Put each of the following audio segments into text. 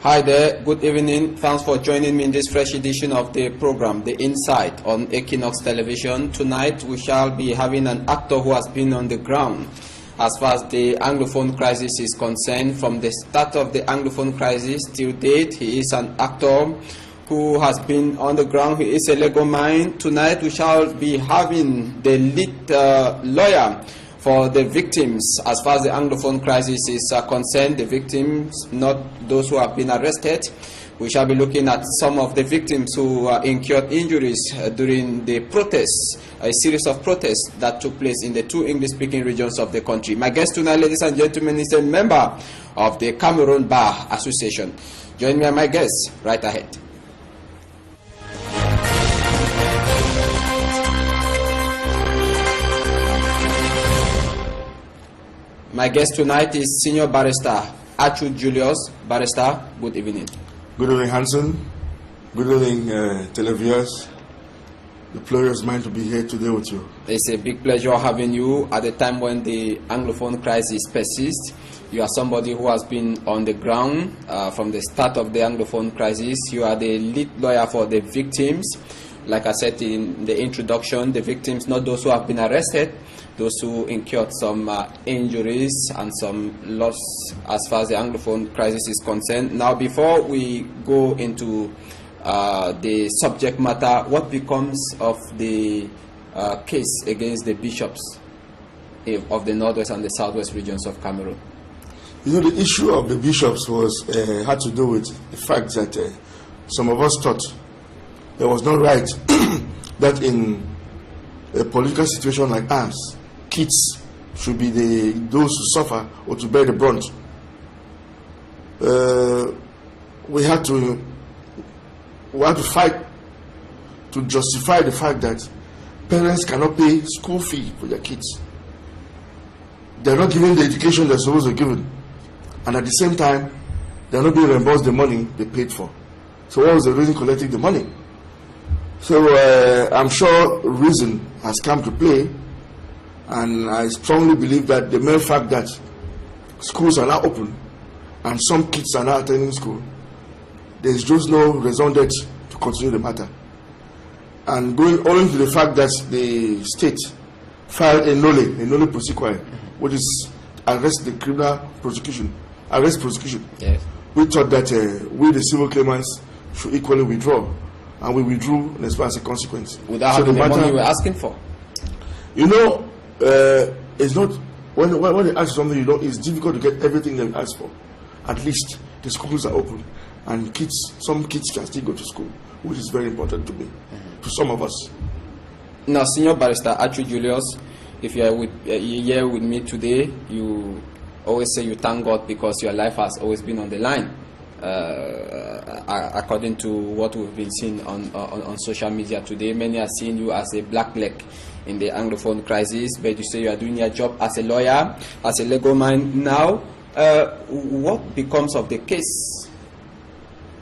Hi there, good evening. Thanks for joining me in this fresh edition of the program, The Insight on Equinox Television. Tonight we shall be having an actor who has been on the ground as far as the Anglophone crisis is concerned. From the start of the Anglophone crisis till date, he is an actor who has been on the ground. He is a Lego man. Tonight we shall be having the lead lawyer for the victims as far as the Anglophone crisis is concerned, the victims, not those who have been arrested. We shall be looking at some of the victims who incurred injuries during the protests, a series of protests that took place in the two English-speaking regions of the country. My guest tonight, ladies and gentlemen, is a member of the Cameroon Bar Association. Join me and my guest right ahead. My guest tonight is Senior Barrister Achu Julius. Barrister, good evening. Good evening, Hanson. Good evening, televiewers. The pleasure is mine to be here today with you. It's a big pleasure having you at a time when the Anglophone crisis persists. You are somebody who has been on the ground from the start of the Anglophone crisis. You are the lead lawyer for the victims. Like I said in the introduction, the victims, not those who have been arrested, those who incurred some injuries and some loss as far as the Anglophone crisis is concerned. Now, before we go into the subject matter, what becomes of the case against the bishops of the northwest and the southwest regions of Cameroon? You know, the issue of the bishops had to do with the fact that some of us thought it was not right that in a political situation like ours, kids should be those who suffer or to bear the brunt. We had to fight to justify the fact that parents cannot pay school fee for their kids. They're not given the education they're supposed to be given, and at the same time, they're not being reimbursed the money they paid for. So what was the reason collecting the money? So I'm sure reason has come to play, and I strongly believe that the mere fact that schools are now open and some kids are now attending school, there's just no raison d'etre to continue the matter. And going only to the fact that the state filed a nolle prosequi, which is arrest prosecution. Yes. We thought that we, the civil claimants, should equally withdraw. And we withdrew as far as a consequence. Without having the money you were asking for? You know, it's not, when they ask something, it's difficult to get everything they ask for. At least the schools are open, and some kids can still go to school, which is very important to me, to some of us. Now, Senior Barrister Achu Julius, if you are here with me today, you always say you thank God because your life has always been on the line. According to what we've been seeing on social media today, many are seeing you as a black leg in the Anglophone crisis, but you say you are doing your job as a lawyer, as a legal man. Now, what becomes of the case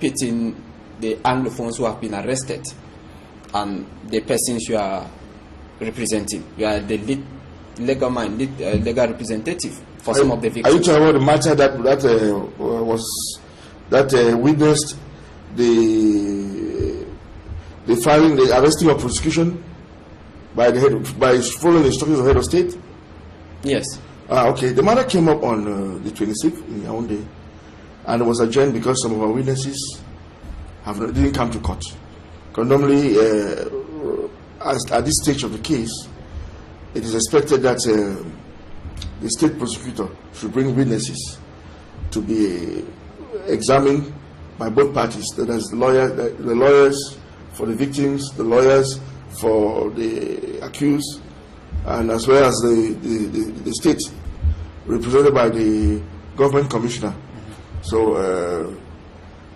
pitting the Anglophones who have been arrested and the persons you are representing? You are the lead legal man, legal representative for some of the victims. Are you talking about the matter that witnessed the filing, the arresting of prosecution by following the instructions of the head of state? Yes. Okay. The matter came up on the 26th in Yaoundé, and it was adjourned because some of our witnesses didn't come to court. Because normally, at this stage of the case, it is expected that the state prosecutor should bring witnesses to be examined by both parties. That is the lawyers for the victims, the lawyers for the accused, and as well as the state represented by the government commissioner. So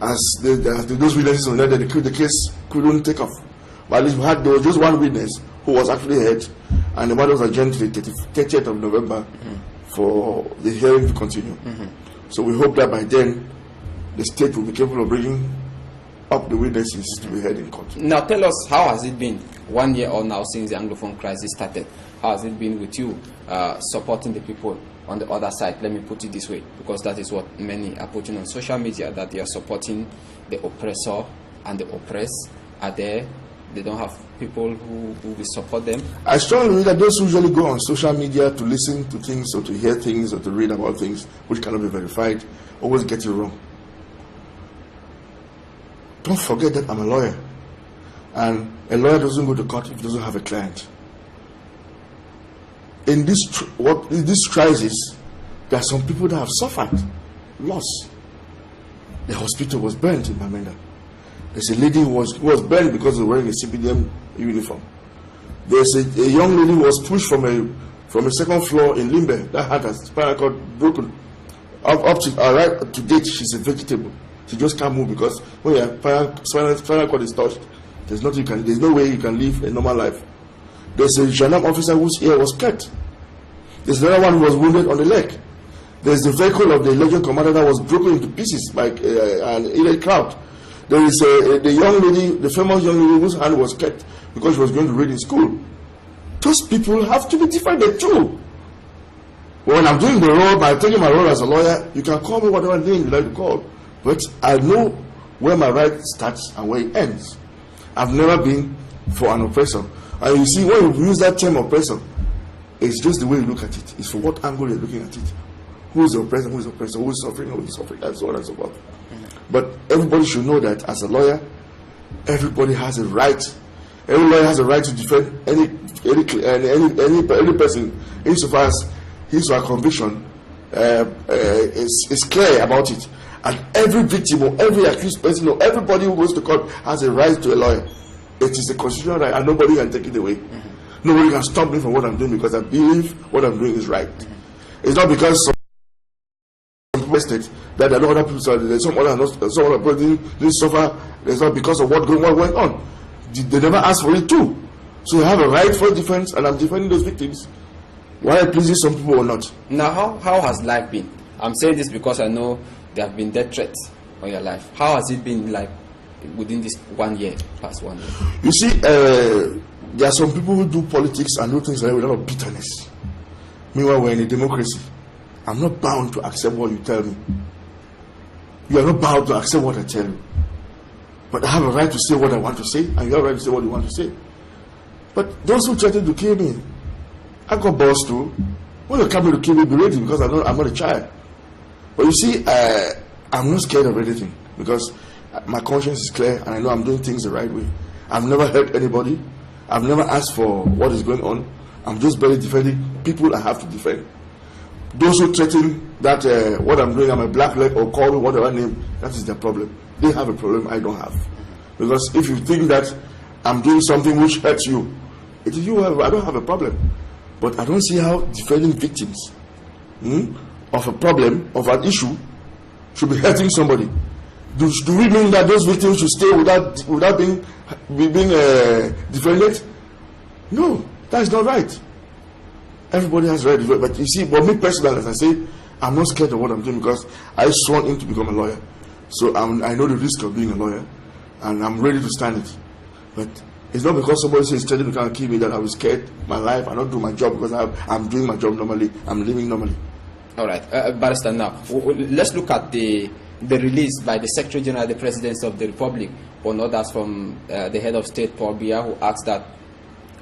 as those witnesses were there, the case couldn't take off. But at least there was just one witness who was actually heard, and the matter was adjourned to the 30th of November for the hearing to continue. So we hope that by then the state will be capable of bringing up the witnesses to be heard in court. Now tell us, how has it been 1 year or now since the Anglophone crisis started? How has it been with you supporting the people on the other side. Let me put it this way, because that is what many are putting on social media, that they are supporting the oppressor and the oppressed are there. They don't have people who will support them. I strongly believe that those who usually go on social media to listen to things or to hear things or to read about things which cannot be verified always get it wrong. Don't forget that I'm a lawyer, and a lawyer doesn't go to court if he doesn't have a client. In this crisis, there are some people that have suffered loss. The hospital was burnt in Bamenda. There's a lady who was burned because of wearing a CPDM uniform. There's a young lady who was pushed from a second floor in Limbe that had her spinal cord broken. Up to date, she's a vegetable. She just can't move because when your spinal cord is touched, there's no way you can live a normal life. There's a Janam officer whose ear was cut. There's another one who was wounded on the leg. There's the vehicle of the Legion commander that was broken into pieces by an elite crowd. There is the young lady, the famous young lady whose hand was cut because she was going to read in school. Those people have to be defended too. When I'm doing the role, by taking my role as a lawyer, you can call me whatever name you like to call, but I know where my right starts and where it ends. I've never been for an oppressor. And you see, when you use that term oppressor, it's just the way you look at it. It's for what angle you're looking at it. Who is the oppressor, who is the oppressor, who is suffering, who is suffering, and so on and so forth. But everybody should know that as a lawyer, everybody has a right. Every lawyer has a right to defend any person insofar as his or her conviction is clear about it. And every victim or every accused person or everybody who goes to court has a right to a lawyer. It is a constitutional right, and nobody can take it away. Nobody can stop me from what I'm doing because I believe what I'm doing is right. It's not because some state that there are no other people, there's some other people didn't suffer. It's not because of what went on. They never asked for it too. So you have a right for defense, and I'm defending those victims. Why it pleases some people or not. Now, how has life been? I'm saying this because I know there have been death threats on your life. How has it been like within this 1 year, past 1 year? You see, there are some people who do politics and do things like with a lot of bitterness. Meanwhile, we're in a democracy. I'm not bound to accept what you tell me. You are not bound to accept what I tell you. But I have a right to say what I want to say, and you have a right to say what you want to say. But those who threatened to kill me, I got balls too. When you come to kill me, be ready, because I'm not a child. But you see, I'm not scared of anything because my conscience is clear and I know I'm doing things the right way. I've never hurt anybody. I've never asked for what is going on. I'm just barely defending people I have to defend. Those who threaten that what I'm doing, I'm a black leg or call me whatever name, that is their problem. They have a problem I don't have. Because if you think that I'm doing something which hurts you, it is you. I don't have a problem. But I don't see how defending victims of a problem, of an issue, should be hurting somebody. Do we mean that those victims should stay without being defended? No, that is not right. Everybody has right to do it. But you see, but me personally, as I say, I'm not scared of what I'm doing because I sworn in to become a lawyer. So I know the risk of being a lawyer, and I'm ready to stand it. But it's not because somebody says threatening to come and kill me that I was scared my life. I don't do my job because I'm doing my job normally. I'm living normally. All right, Barrister. Now let's look at the release by the Secretary General of the Presidency of the Republic on orders from the head of state, Paul Biya, who asked that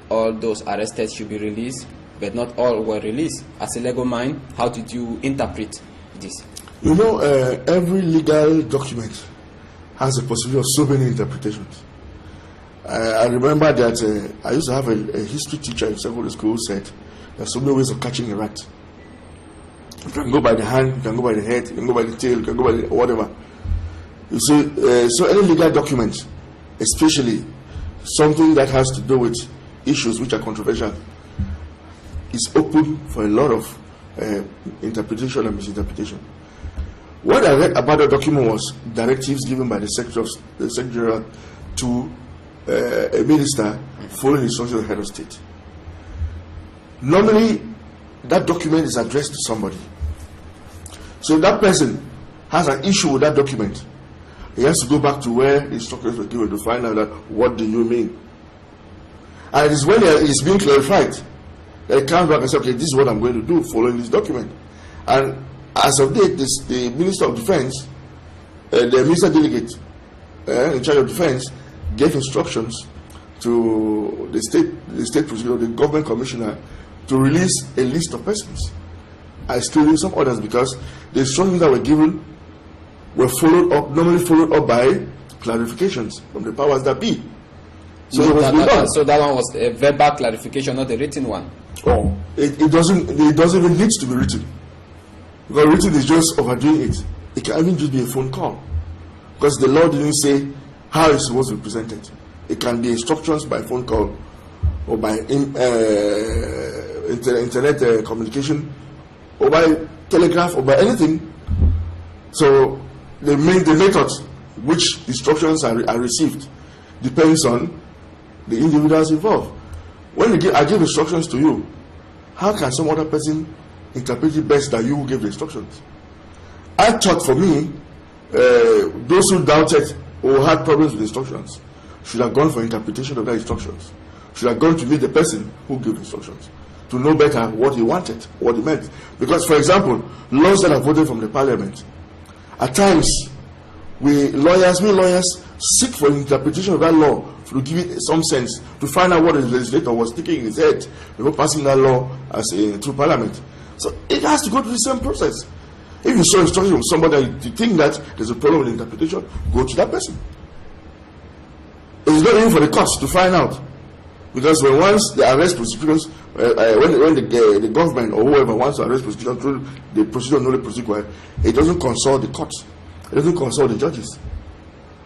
all those arrested should be released, but not all were released. As a legal mind, how did you interpret this? You know, every legal document has a possibility of so many interpretations. I remember that I used to have a history teacher in secondary school who said there's so many ways of catching a rat. You can go by the hand, you can go by the head, you can go by the tail, you can go by the whatever. You see, so any legal document, especially something that has to do with issues which are controversial, is open for a lot of interpretation and misinterpretation. What I read about the document was directives given by the Secretary General to a minister following the instructions of the head of state. Normally, that document is addressed to somebody. So if that person has an issue with that document, he has to go back to where the instructions were given to find out that what do you mean. And it is when it is being clarified that he comes back and says, okay, this is what I'm going to do following this document. And as of date, the Minister of Defense, the Minister Delegate in charge of Defense, gave instructions to the state prosecutor, the government commissioner, to release a list of persons. I still need some others because the instructions that were given were normally followed up by clarifications from the powers that be. So so that one was a verbal clarification, not a written one. Oh, it doesn't even need to be written. Because written is just overdoing it. It can even just be a phone call. Because the law didn't say how it's supposed to be presented. It can be instructions by phone call or by internet communication or by telegraph or by anything. So the method which instructions are received depends on the individuals involved. When I give instructions to you, how can some other person interpret it best than you who gave the instructions? I thought for me, those who doubted or had problems with instructions should have gone for interpretation of their instructions, should have gone to meet the person who gave instructions to know better what he wanted, what he meant. Because, for example, laws that are voted from the parliament, at times, we lawyers seek for interpretation of that law to give it some sense, to find out what the legislator was thinking in his head before passing that law through parliament. So it has to go through the same process. If you saw instruction from somebody and you think that there's a problem with interpretation, go to that person. It's not even for the courts to find out. Because when once the arrest prosecutors, when the government or whoever wants to arrest prosecutors through the procedure normally prosecuted, it doesn't consult the courts. It doesn't consult the judges.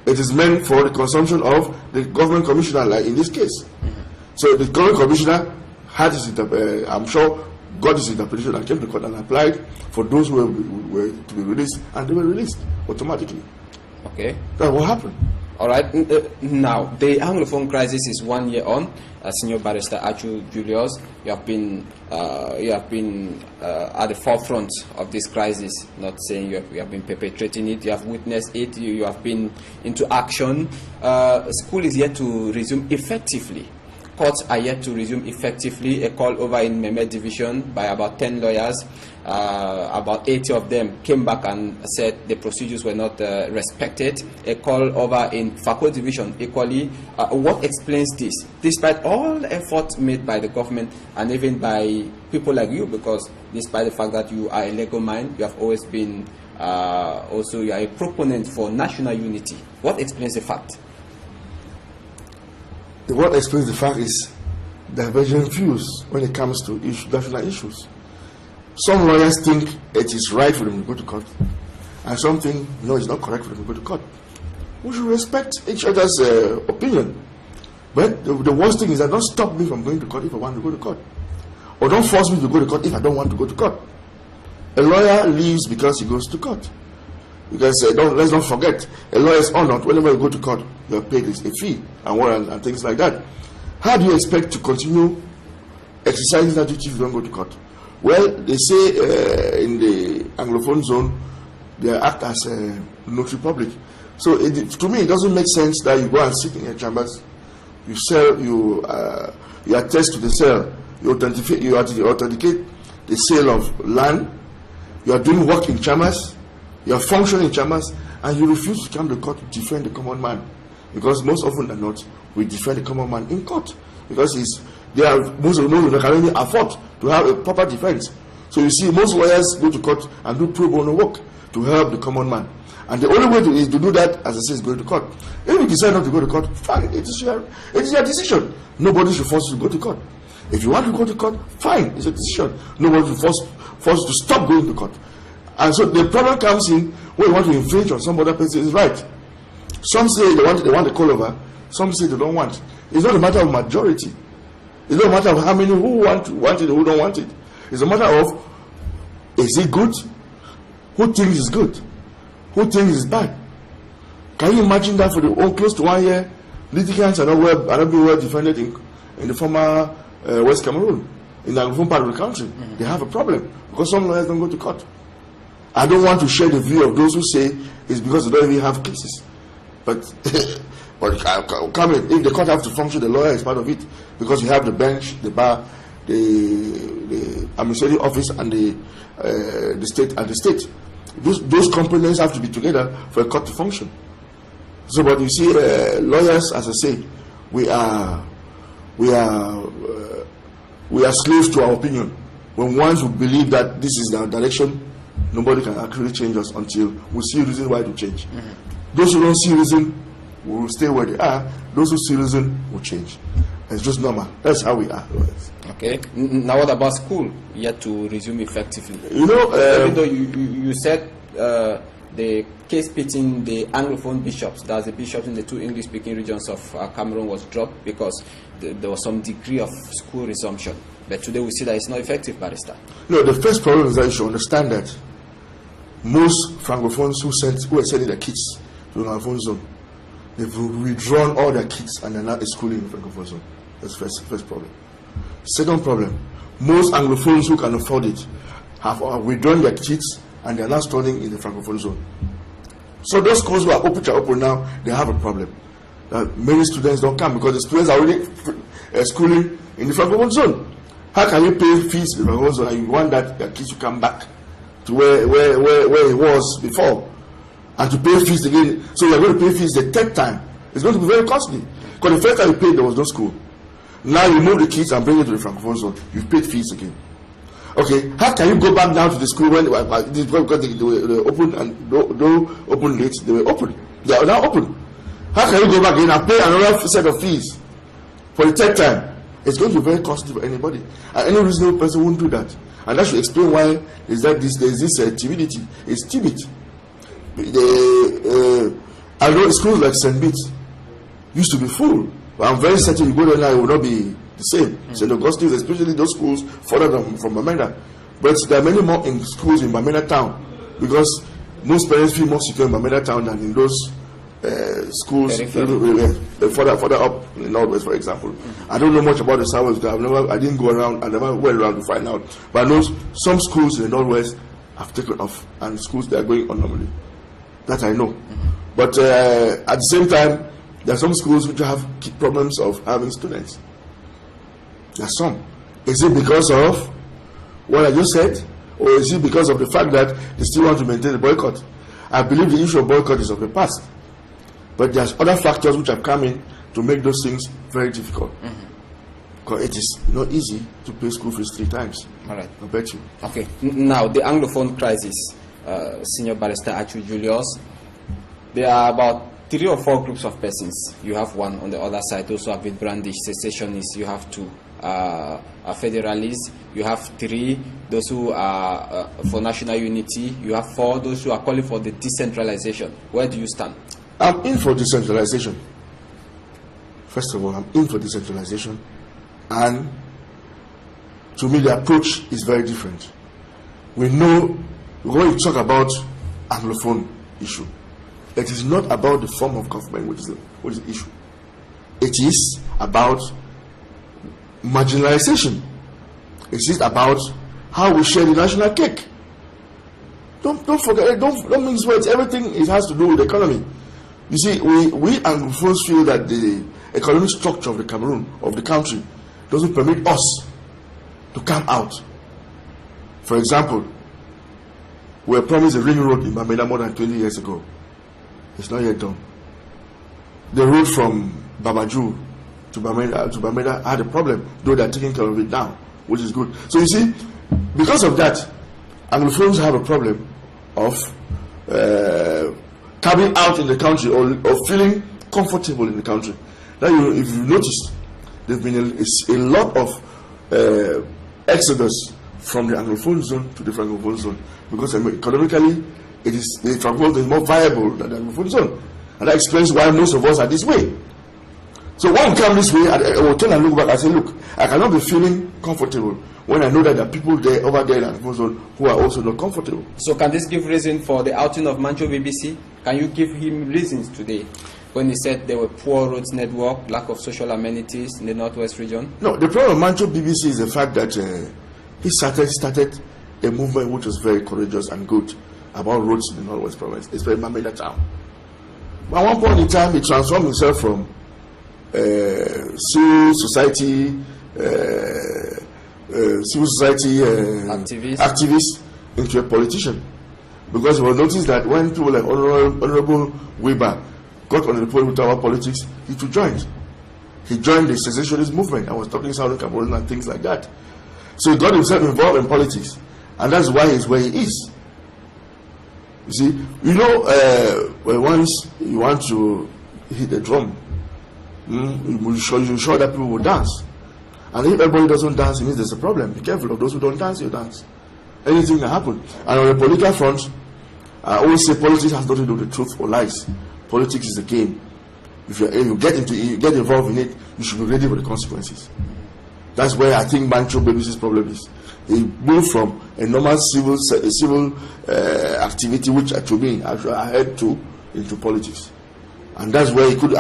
It is meant for the consumption of the government commissioner, like in this case. So the government commissioner had his I'm sure got his interpretation and came to court and applied for those who were to be released, and they were released automatically. Okay. That's what happened. All right. Now, the Anglophone crisis is 1 year on. Senior Barrister Achu Julius, you have been at the forefront of this crisis. Not saying you have been perpetrating it. You have witnessed it. You have been into action. School is yet to resume effectively. Courts are yet to resume effectively. A call over in Meme Division by about 10 lawyers. About 80 of them came back and said the procedures were not respected. A call over in Fako Division equally. What explains this? Despite all the efforts made by the government and even by people like you, because despite the fact that you are a legal mind, you have always been also you are a proponent for national unity. What explains the fact? What explains the fact is divergent views when it comes to national issues. Some lawyers think it is right for them to go to court, and some think no, it's not correct for them to go to court. We should respect each other's opinion. But the worst thing is that don't stop me from going to court if I want to go to court, or don't force me to go to court if I don't want to go to court. A lawyer leaves because he goes to court. Because let's not forget, a lawyer is honored whenever you go to court. You are paid a fee and things like that. How do you expect to continue exercising that duty if you don't go to court? Well, they say in the Anglophone zone, they act as a notary public. So to me, it doesn't make sense that you go and sit in your chambers, you attest to the sale, you authenticate the sale of land, you are doing work in chambers, you are functioning in chambers, and you refuse to come to court to defend the common man. Because most often than not, we defend the common man in court. Because most of them can only afford to have a proper defense. So you see, most lawyers go to court and do pro bono work to help the common man. And the only way to do that, as I say, is going to court. If you decide not to go to court, fine, it is your decision. Nobody should force you to go to court. If you want to go to court, fine, it's a decision. Nobody should force you to stop going to court. And so the problem comes in when you want to infringe on some other person's right. Some say they want the call over, some say they don't want. It's not a matter of majority. It's not a matter of how many who want it and who don't want it. It's a matter of, is it good? Who thinks it's good? Who thinks it's bad? Can you imagine that for close to 1 year, litigants are not being well defended in the former West Cameroon, in the Anglophone part of the country? They have a problem because some lawyers don't go to court. I don't want to share the view of those who say it's because they don't even have cases. But come in, if the court have to function, the lawyer is part of it, because you have the bench, the bar, the administrative office and the state and the state. Those components have to be together for a court to function. So, but you see, lawyers, as I say, we are slaves to our opinion. When once we believe that this is the direction, nobody can actually change us until we see reason why to change. Those who don't see reason will stay where they are. Those who see reason will change. It's just normal. That's how we are. Okay. Now, what about school yet to resume effectively? You know, even though you said the case pitting the Anglophone bishops, that's the bishops in the two English-speaking regions of Cameroon, was dropped because there was some degree of school resumption. But today we see that it's not effective, Barrister. No, the first problem is that you should understand that most Francophones who are sending their kids to the Anglophone zone, they've withdrawn all their kids and they're not schooling in the Francophone zone. That's the first problem. Second problem, most Anglophones who can afford it have withdrawn their kids and they're not studying in the Francophone zone. So those schools who are open now, they have a problem. Many students don't come because the students are already schooling in the Francophone zone. How can you pay fees in the Francophone zone and you want that your kids to come back to where it was before and to pay fees again? So you're going to pay fees the third time. It's going to be very costly. Because the first time you paid, there was no school. Now you move the kids and bring it to the Francophone zone. You've paid fees again. Okay, how can you go back down to the school when because they were open and though open late, they were open. They are now open. How can you go back again and pay another set of fees for the third time? It's going to be very costly for anybody. And any reasonable person won't do that. And that should explain why there's this timidity. It's timid. I know schools like St. Bede's used to be full. But I'm very certain you go there now, it will not be the same. St. Augustine, especially those schools further from Bamenda. But there are many more in schools in Bamenda town because most parents feel more secure in Bamenda town than in those schools further up in the northwest, for example. I don't know much about the southwest. I didn't go around. I never went around to find out. But I know some schools in the northwest have taken off, and schools they are going on normally. That I know. But at the same time, there are some schools which have problems of having students. There are some. Is it because of what I just said? Or is it because of the fact that they still want to maintain the boycott? I believe the issue of boycott is of the past. But there's other factors which have come in to make those things very difficult. Because it is not easy to pay school fees 3 times. All right. I bet you. Okay. Now, the Anglophone crisis, Senior Barrister Achu Julius, there are about 3 or 4 groups of persons. You have one on the other side, those who have been brandished secessionists. You have 2 federalists. You have 3, those who are for national unity. You have 4, those who are calling for the decentralization. Where do you stand? I'm in for decentralization. First of all, I'm in for decentralization. And to me, the approach is very different. We know when you talk about Anglophone issue, it is not about the form of government which is the issue. It is about marginalization. It is about how we share the national cake. Don't forget. Don't mince words. Everything it has to do with the economy. You see, we Anglophones feel that the economic structure of the Cameroon, of the country, doesn't permit us to come out. For example, we were promised a ring road in Bamenda more than 20 years ago. It's not yet done. The road from Babaju to Bamenda had a problem, though they're taking care of it now, which is good. So you see, because of that, Anglophones have a problem of coming out in the country or feeling comfortable in the country. Now, if you notice, there's been a lot of exodus from the Anglophone zone to the Francophone zone because economically, the Francophone is more viable than the Anglophone zone, and that explains why most of us are this way. So when we come this way, I will turn and look back and say, look, I cannot be feeling comfortable when I know that there are people there over there in the Anglophone zone who are also not comfortable. So can this give reason for the outing of Mancho BBC? Can you give him reasons today when he said there were poor roads network, lack of social amenities in the northwest region? No, the problem with Mancho BBC is the fact that he started a movement which was very courageous and good about roads in the northwest province, especially Bamenda town. But at one point in time, he transformed himself from civil society civil society activists into a politician. Because we noticed that when people like Honorable Weber got on the pole with our politics, he too joined. He joined the secessionist movement and was talking Southern Cameroon and things like that. So he got himself involved in politics, and that's why he's where he is. You see, once you want to hit the drum, you sure that people will dance. And if everybody doesn't dance, it means there's a problem. Be careful of those who don't dance, you dance. Anything can happen. And on the political front, I always say politics has nothing to do with the truth or lies. Politics is a game. If you get involved in it, you should be ready for the consequences. That's where I think Bancho Baby's problem is. He moved from a normal civil activity, which to me I had to, into politics, and that's where he couldn't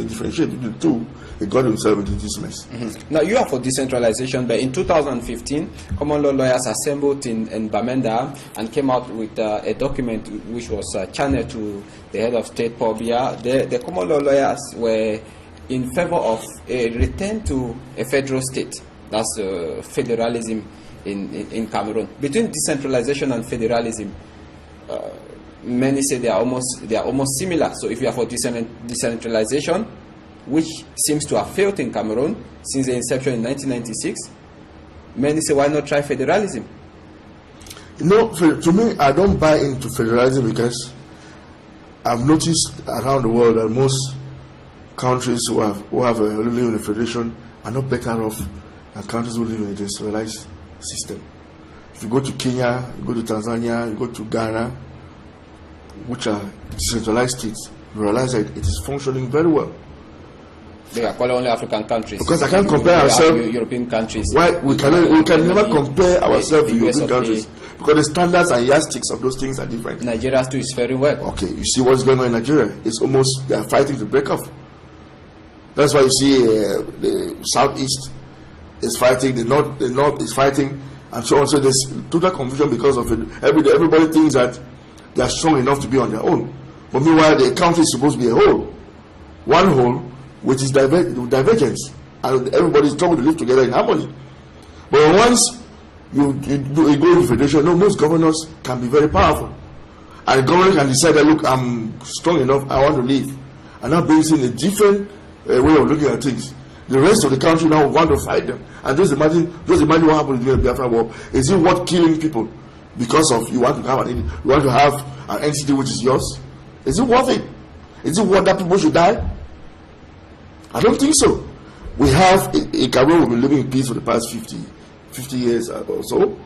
differentiate between the two. He got himself into this mess. Now you are for decentralization, but in 2015, common law lawyers assembled in Bamenda and came out with a document which was channeled to the head of state, Paul Biya. The common law lawyers were in favor of a return to a federal state. That's federalism in Cameroon. Between decentralization and federalism, many say they are almost similar. So if you are for decentralization, which seems to have failed in Cameroon since the inception in 1996, many say, why not try federalism? To me, I don't buy into federalism because I've noticed around the world that most countries who live in a federation are not better off than countries who live in a decentralized system. If you go to Kenya, you go to Tanzania, you go to Ghana, which are decentralized states, you realize that it is functioning very well. They are called only African countries. Because I can't compare ourselves. European countries. Why we can never compare ourselves to European countries, because the standards and yardsticks of those things are different. Nigeria too is very well. Okay, you see what's going on in Nigeria? It's almost they are fighting to break off. That's why you see the southeast is fighting, the north is fighting, and so on. So there's total confusion because of it. Everybody thinks that they are strong enough to be on their own, but meanwhile the country is supposed to be a whole, one whole, which is divergence, and everybody is trying to live together in harmony. But once you go into federation, most governors can be very powerful, and the governor can decide that, look, I'm strong enough, I want to leave, and that brings in a different way of looking at things. The rest of the country now want to fight them, and just imagine what happened during the Biafra War. Is it worth killing people because of you want to have an entity which is yours? Is it worth it? Is it worth that people should die? I don't think so. We have in Cameroon, we've been living in peace for the past 50 years or so,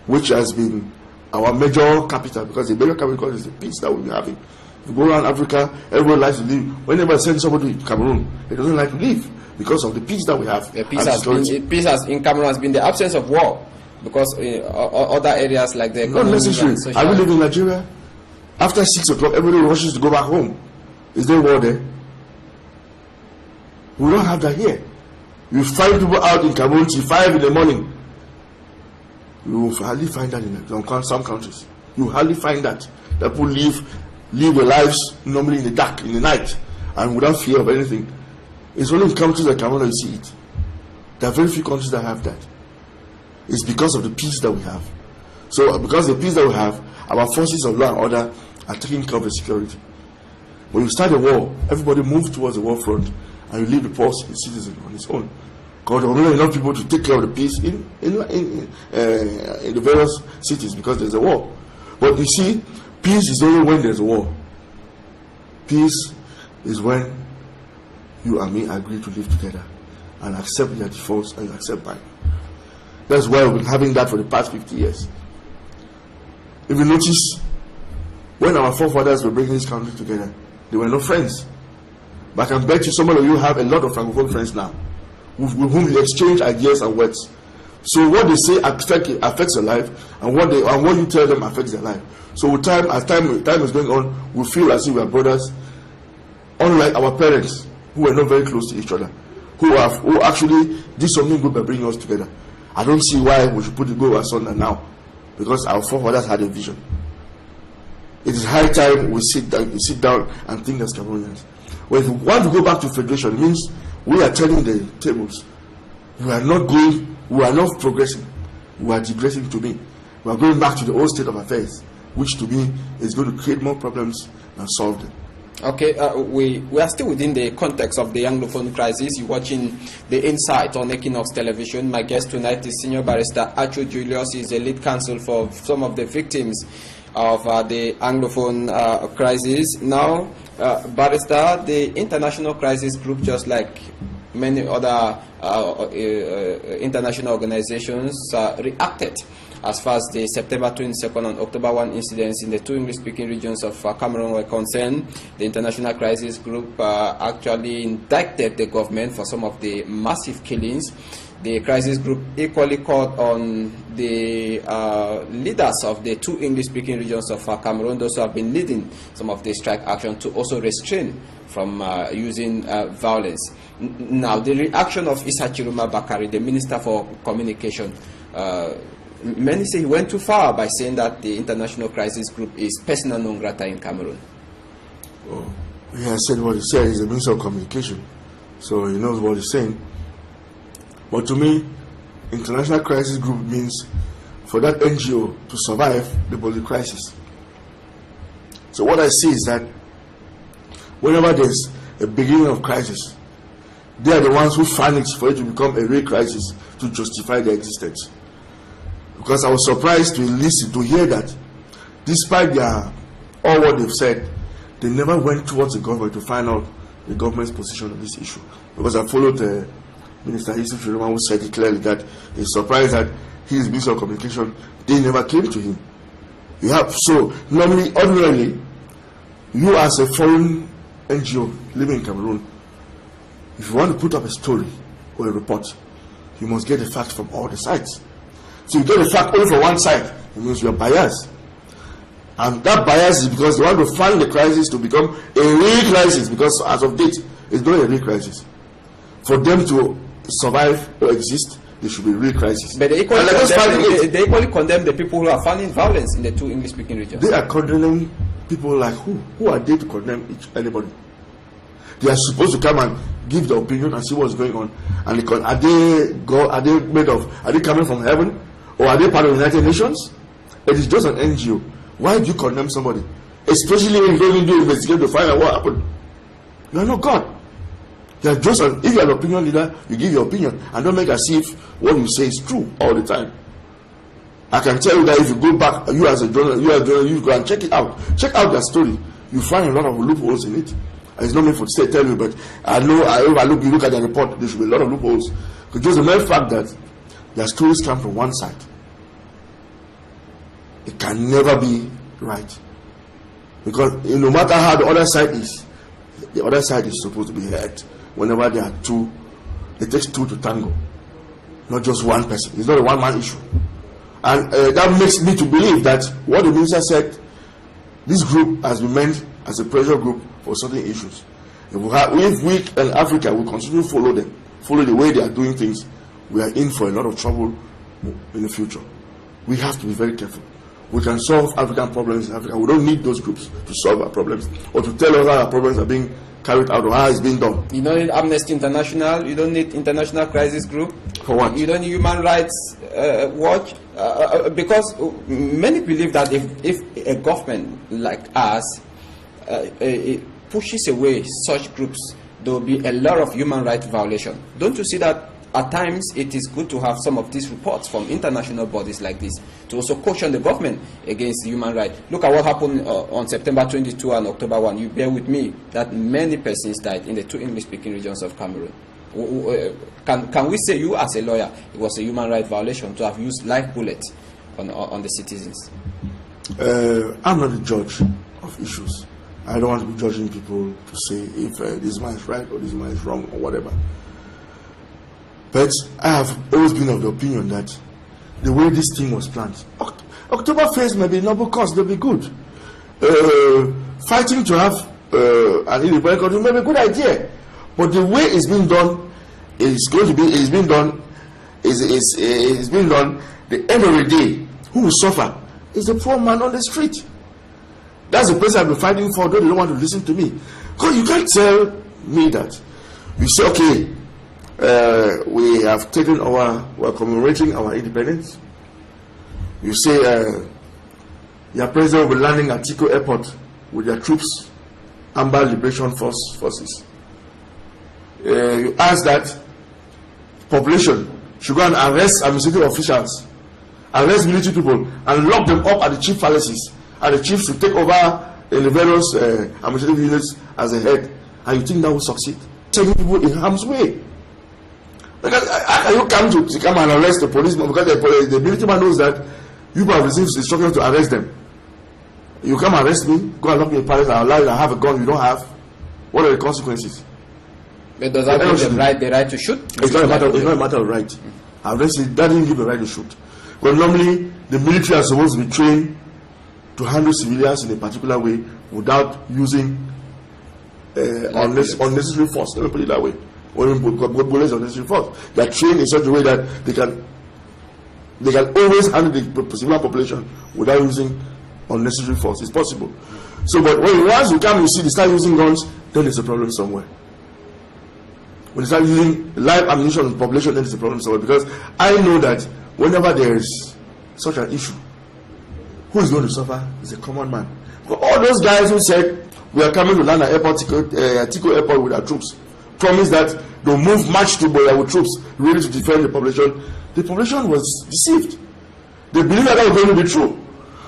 which has been our major capital, because the major capital is the peace that we'll be having. If you go around Africa, everyone likes to live. Whenever I send somebody to Cameroon, they doesn't like to live because of the peace that we have. The peace in Cameroon has been the absence of war, because other areas like the not necessarily. Are we living in Nigeria? After 6 o'clock, everybody rushes to go back home. Is there war there? We don't have that here. You find people out in Cameroon till 5 in the morning. You will hardly find that in some countries. You hardly find that people live their lives normally in the dark, in the night, and without fear of anything. It's only in countries like Cameroon you see it. There are very few countries that have that. It's because of the peace that we have. So because of the peace that we have, our forces of law and order are taking care of the security. When you start a war, everybody moves towards the war front, and you leave the poor citizen on his own. Because there are not enough people to take care of the peace in the various cities, because there's a war. But you see, peace is only when there's a war. Peace is when you and me agree to live together and accept their defaults and you accept mine. That's why we've been having that for the past 50 years. If you notice, when our forefathers were bringing this country together, they were not friends. But I can bet you some of you have a lot of Francophone friends now, with whom you exchange ideas and words. So what they say affects your life, and what you tell them affects their life. So with time, as time is going on, we feel as if we are brothers, unlike our parents, who were not very close to each other, who actually did something good by bringing us together. I don't see why we should put the go asunder now, because our forefathers had a vision. It is high time we sit down and think as Cameroonians. Well, if we want to go back to federation, it means we are turning the tables. We are not progressing. We are digressing to me. We are going back to the old state of affairs, which to me is going to create more problems than solve them. Okay, we are still within the context of the Anglophone crisis. You're watching The Insight on Equinox Television. My guest tonight is Senior Barrister Acho Julius. He's a lead counsel for some of the victims of the Anglophone crisis. Now, Barrister, the International Crisis Group, just like many other international organizations, reacted as far as the September 22nd and October 1 incidents in the two English-speaking regions of Cameroon were concerned. The International Crisis Group actually indicted the government for some of the massive killings. The crisis group equally called on the leaders of the two English-speaking regions of Cameroon, those who have been leading some of the strike action, to also restrain from using violence. Now, the reaction of Issa Chiruma Bakari, the Minister for Communication, many say he went too far by saying that the International Crisis Group is persona non grata in Cameroon. Oh, he has said what he said. He's the Minister of Communication, so he knows what he's saying. But to me, International Crisis Group means for that NGO to survive the Boli crisis. So what I see is that whenever there's a beginning of crisis, they are the ones who find it for it to become a real crisis to justify their existence. Because I was surprised to listen, to hear that despite all what they've said, they never went towards the government to find out the government's position on this issue. Because I followed Minister Issa Chiruma, who said it clearly that he's surprised that his Minister of Communication, they never came to him. So normally, ordinarily, you as a foreign NGO living in Cameroon, if you want to put up a story or a report, you must get the facts from all the sides. So you get the fact only from one side, it means you are biased. And that bias is because they want to fund the crisis to become a real crisis, because as of date, it's not a real crisis. For them to survive or exist, there should be a real crisis. But they equally condemn the people who are funding violence in the two English-speaking regions. They are condemning people like who? Who are they to condemn anybody? They are supposed to come and give their opinion and see what's going on. And are they coming from heaven? Or are they part of the United Nations? It is just an NGO. Why do you condemn somebody? Especially when you don't even do investigation to find out what happened. You are not God. You are just if you are an opinion leader, you give your opinion and don't make as if what you say is true all the time. I can tell you that if you go back, you as a journalist, you go and check it out. Check out their story. You find a lot of loopholes in it. It's not meant for to tell you, but I know you look at the report, there should be a lot of loopholes. Because just the mere fact that their stories come from one side, it can never be right. Because no matter how the other side is supposed to be heard. Whenever there are two, it takes two to tango, not just one person. It's not a one-man issue. And that makes me to believe that what the minister said, this group has been meant as a pressure group for certain issues. If we in Africa will continue to follow the way they are doing things, we are in for a lot of trouble in the future. We have to be very careful. We can solve African problems in Africa. We don't need those groups to solve our problems or to tell us how our problems are being carried out or how it's being done. You don't need Amnesty International. You don't need International Crisis Group. For what? You don't need Human Rights Watch. Because many believe that if a government like us pushes away such groups, there will be a lot of human rights violation. Don't you see that at times it is good to have some of these reports from international bodies like this to also caution the government against human rights? Look at what happened on September 22 and October 1. You bear with me that many persons died in the two English-speaking regions of Cameroon. Can we say, you as a lawyer, it was a human rights violation to have used live bullets on the citizens? I'm not a judge of issues. I don't want to be judging people to say if this man is right or this man is wrong or whatever. But I have always been of the opinion that the way this thing was planned, October 1st may be a noble cause, they'll be good. Fighting to have an independent country may be a good idea. But the way it's being done is being done, the end of the day, who will suffer is the poor man on the street. That's the person I've been fighting for, though they don't want to listen to me. Because you can't tell me that. You say, okay, we have we're commemorating our independence. You say your president will be landing at Tico Airport with their troops, Amber Liberation Forces. You ask that population should go and arrest administrative officials, arrest military people, and lock them up at the chief palaces, and the chiefs will take over in the various administrative units as a head. And you think that will succeed? Taking people in harm's way. Because how can you come and arrest the policeman? Because the military man knows that you have received instructions to arrest them. You come arrest me, go and lock me in Paris, I'll allow you to have a gun you don't have. What are the consequences? But does that give them the right to shoot? It's not a matter of right. Arrest it, that didn't give the right to shoot. But normally, the military are supposed to be trained to handle civilians in a particular way without using unnecessary force. Let me put it that way. When we put bullets unnecessary force, they are trained in such a way that they can always handle the civilian population without using unnecessary force. It's possible. So, but once you come, you see they start using guns, then there's a problem somewhere. When they start using live ammunition in the population, then there's a problem somewhere. Because I know that whenever there is such an issue, who is going to suffer is a common man. But all those guys who said we are coming to land at Tico Airport with our troops, promise that they'll march to Boya with troops ready to defend the population was deceived. They believe that was going to be true.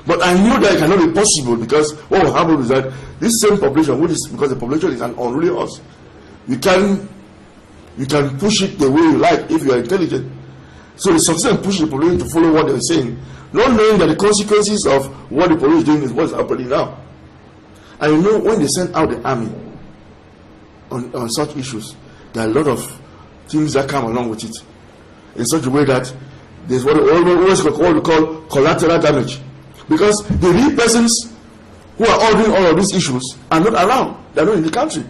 But I knew that it cannot be possible, because what will happen is that this same population, because the population is an unruly horse, you can push it the way you like if you are intelligent. So the success in pushing the population to follow what they are saying, not knowing that the consequences of what the population is doing is what is happening now. And you know, when they send out the army on such issues, there are a lot of things that come along with it, in such a way that there's what we call collateral damage. Because the real persons who are ordering all of these issues are not around. They're not in the country.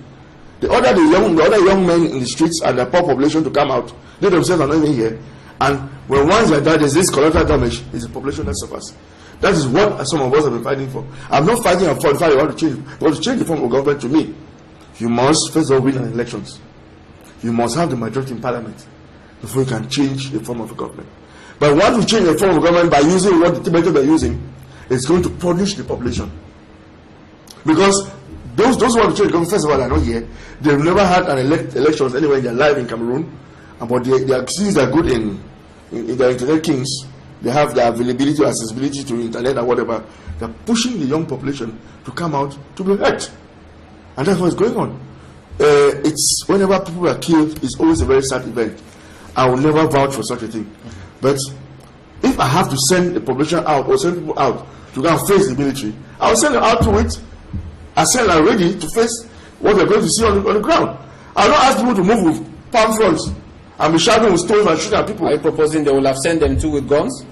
They order the other young men in the streets and the poor population to come out. They themselves are not even here. And when once like that, there's this collateral damage, it's the population that suffers. That is what some of us have been fighting for. I'm not fighting for the fact you want to change. But to change the form of government, to me, you must first of all win an elections. You must have the majority in parliament before you can change the form of a government. But once you change the form of government by using what the method they're using, it's going to punish the population. Because those who want to change the government, first of all, are not here. They've never had an elections anywhere in their life in Cameroon. But since they're good in their internet kings, they have the availability or accessibility to internet or whatever, they're pushing the young population to come out to be hurt. And that's what's going on. It's whenever people are killed, it's always a very sad event. I will never vouch for such a thing. But if I have to send the population out or send people out to go and face the military, I will send them out to it. I send them ready to face what they're going to see on the ground. I will not ask people to move with palm fronts and be shouting with stones and shooting at people. Are you proposing they will have sent them too with guns?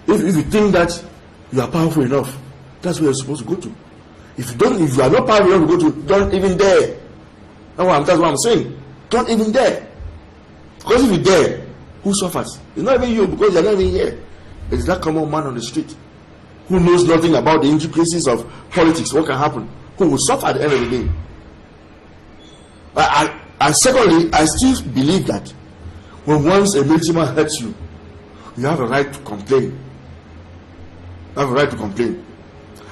If you think that you are powerful enough, that's where you're supposed to go to. If you are not powerful enough to go to, don't even dare. That's what I'm saying. Don't even dare. Because if you dare, who suffers? It's not even you, because you're not even here. It's that common man on the street who knows nothing about the intricacies of politics, what can happen, who will suffer at the end of the day. But secondly, I still believe that when once a military man hurts you, you have a right to complain. You have a right to complain.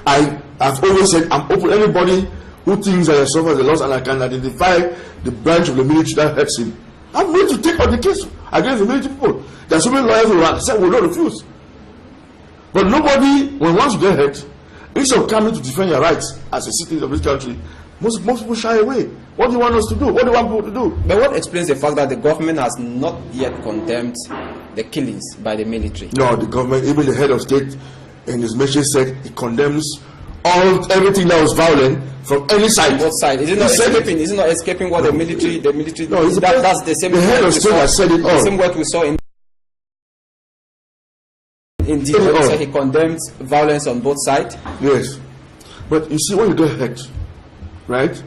I've always said I'm open to anybody who thinks that he suffers a loss and I can identify the branch of the military that hurts him. I'm ready to take on the case against the military people. There are so many lawyers who have said will not refuse. But nobody, when once you get hurt, instead of coming to defend your rights as a citizen of this country, most people shy away. What do you want us to do? What do you want people to do? But what explains the fact that the government has not yet condemned the killings by the military? No, the government, even the head of state in his message said he condemns everything that was violent from any side. Both sides. Is it not escaping what the military? No, that's the same. The head of state has said it all. The same what we saw in detail. So he condemns violence on both sides. Yes, but you see, when you get hurt, right?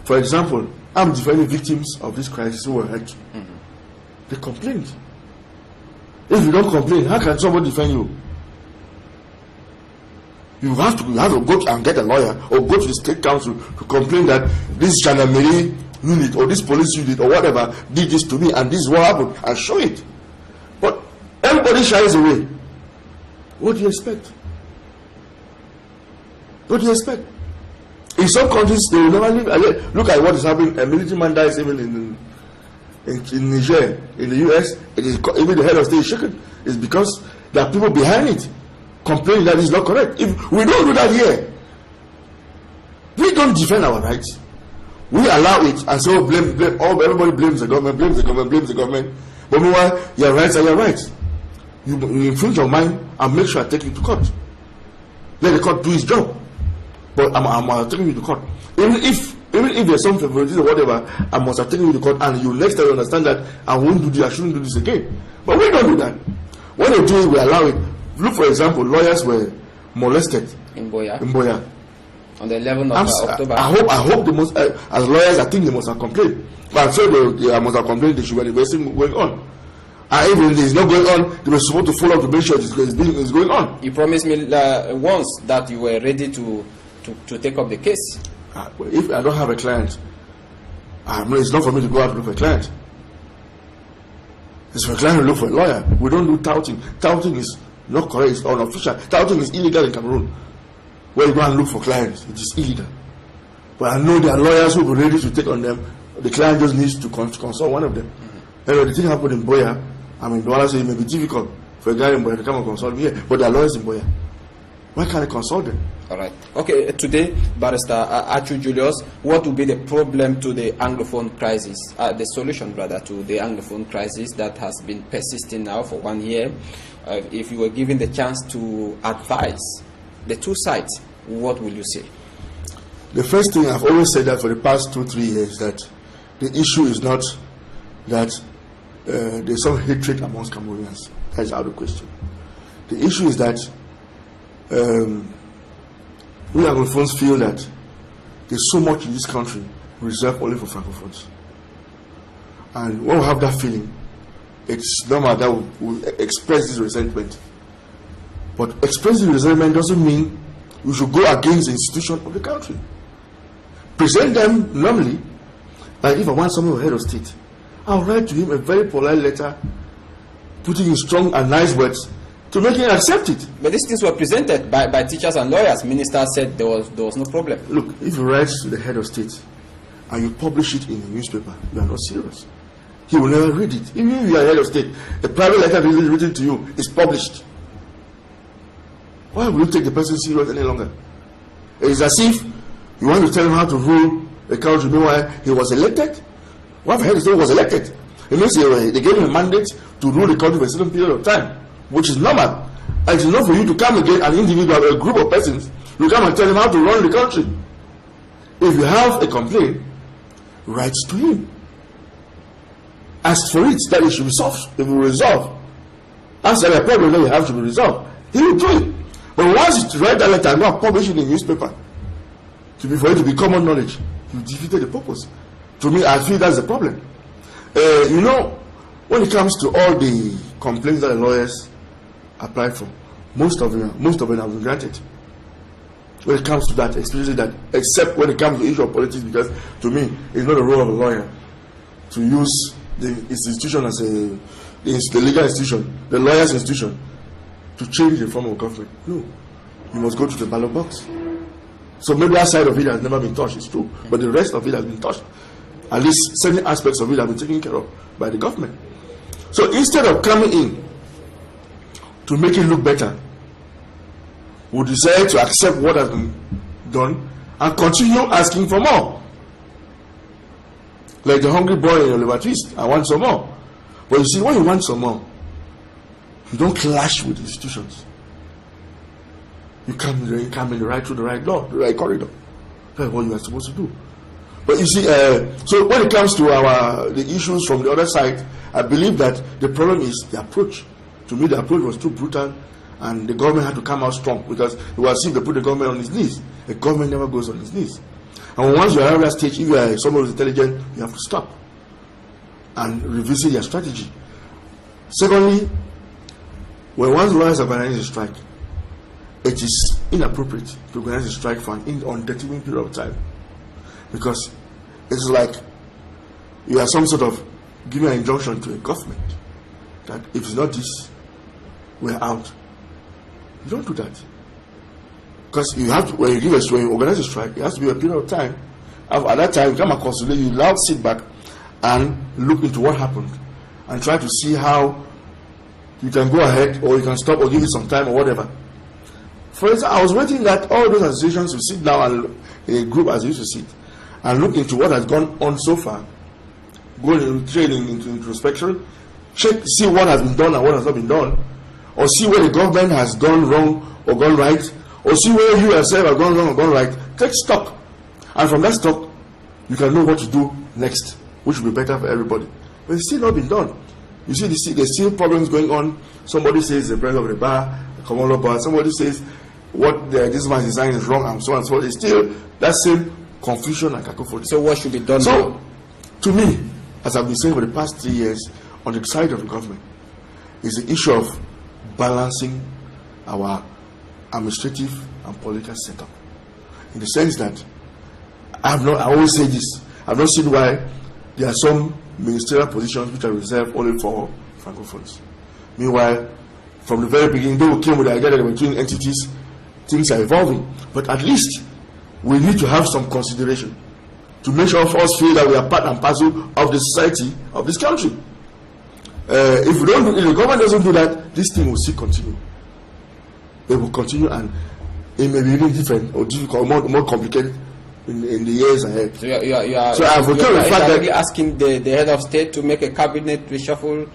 For example, I'm defending victims of this crisis who were hurt. They complained. If you don't complain, how can somebody defend you? You have to go and get a lawyer or go to the state council to complain that this gendarmerie unit or this police unit or whatever did this to me and this is what happened, and show it. But everybody shies away. What do you expect? What do you expect? In some countries, they will never leave. Look at what is happening. A military man dies even in Niger, in the US. It is, even the head of state is shaken. It's because there are people behind it complaining that it's not correct. If we don't do that here, we don't defend our rights. We allow it and so blame. Everybody blames the government, blames the government. But meanwhile, your rights are your rights. You infringe on mine and make sure I take you to court. Let the court do its job. But I'm taking you to court. Even if there's some favoritism or whatever, I must have taken you to court, and you next time you understand that I won't do this, I shouldn't do this again. But we don't do that. When they do it, we allow it. Look, for example, lawyers were molested in Boya. On the 11th of October. I hope they must, as lawyers, I think they must have complained. But I'm sure they must have complained. They should be investing going on. And even if it's not going on, they were supposed to follow up to make sure it's going on. You promised me once that you were ready to take up the case. If I don't have a client, it's not for me to go out and look for a client. It's for a client to look for a lawyer. We don't do touting. Touting is not correct. It's unofficial. Touting is illegal in Cameroon. Where you go and look for clients, it is illegal. But I know there are lawyers who will be ready to take on them. The client just needs to consult one of them. Anyway, the thing happened in Boya. I mean, the say it may be difficult for a guy in Boya to come and consult me here, but there are lawyers in Boya. Why can't I consult them? All right. Okay, today, Barrister Achu Julius, what will be the problem to the Anglophone crisis, the solution rather to the Anglophone crisis that has been persisting now for 1 year? If you were given the chance to advise the two sides, what will you say? The first thing, I've always said that for the past 2-3 years, that the issue is not that there's some hatred amongst Cameroonians. That's out of question. The issue is that we Anglophones feel that there's so much in this country reserved only for Francophones. And when we have that feeling, it's normal that we express this resentment. But expressing resentment doesn't mean we should go against the institution of the country. Present them normally. Like if I want someone head of state, I'll write to him a very polite letter, putting in strong and nice words to make him accept it. But these things were presented by teachers and lawyers. Minister said there was no problem. Look, if you write to the head of state and you publish it in a newspaper, you are not serious. He will never read it. Even if you are head of state, a private letter written to you is published. Why will you take the person serious any longer? It is as if you want to tell him how to rule the country. Meanwhile, he was elected. What if head of state was elected? It means they gave him a mandate to rule the country for a certain period of time, which is normal. And it's not for you to come again, an individual, a group of persons, you come and tell him how to run the country. If you have a complaint, write to him. Ask for it, that it should be solved. It will resolve. Ask that a problem that you have to be resolved. He will do it. But once you write that letter and not publish it in the newspaper, for it to be common knowledge, you defeated the purpose. To me, I feel that's the problem. When it comes to all the complaints that the lawyers apply for, most of them have been granted. When it comes to that, especially that, except when it comes to the issue of politics, because to me, it's not the role of a lawyer to use the institution as the legal institution, the lawyer's institution, to change the form of government. No. You must go to the ballot box. So maybe that side of it has never been touched, it's true. But the rest of it has been touched. At least certain aspects of it have been taken care of by the government. So instead of coming in to make it look better, we decide to accept what has been done and continue asking for more. Like the hungry boy in Oliver Twist, I want some more. But you see, when you want some more, you don't clash with institutions. You come in right through the right door, the right corridor. That's what you are supposed to do. But you see, so when it comes to the issues from the other side, I believe that the problem is the approach. To me, the approach was too brutal, and the government had to come out strong, because it was as if they put the government on its knees. The government never goes on its knees. And once you are at that stage, if you are someone who is intelligent, you have to stop and revisit your strategy. Secondly, when once lawyers organize a strike, it is inappropriate to organize a strike for an indeterminate period of time, because it's like you are some sort of giving an injunction to a government that if it's not this, we're out. You don't do that. Because you have to, when you organize a strike, it has to be a period of time. At that time, you come across, you now sit back and look into what happened and try to see how you can go ahead or you can stop or give it some time or whatever. For instance, I was waiting that all those associations will sit down and in a group as they used to sit and look into what has gone on so far, go into training, into introspection, check, see what has been done and what has not been done, or see where the government has gone wrong or gone right, or see where you yourself have gone wrong or gone right. Take stock, and from that stock you can know what to do next, which will be better for everybody. But it's still not been done. You see, there's still problems going on. Somebody says the president of the bar, the common law bar, somebody says what this man's design is wrong, and so on and so on. It's still that same confusion and cacophony. So what should be done so now? To me, as I've been saying for the past 3 years, on the side of the government is the issue of balancing our administrative and political setup, in the sense that I always say this, I've not seen why there are some ministerial positions which are reserved only for Francophones. Meanwhile, from the very beginning, they came with the idea that they were doing entities, things are evolving. But at least we need to have some consideration to make sure us feel that we are part and parcel of the society of this country. If the government doesn't do that, this thing will still continue. It will continue, and it may be really different or difficult, more complicated in the years ahead. So you are really asking the head of state to make a cabinet reshuffle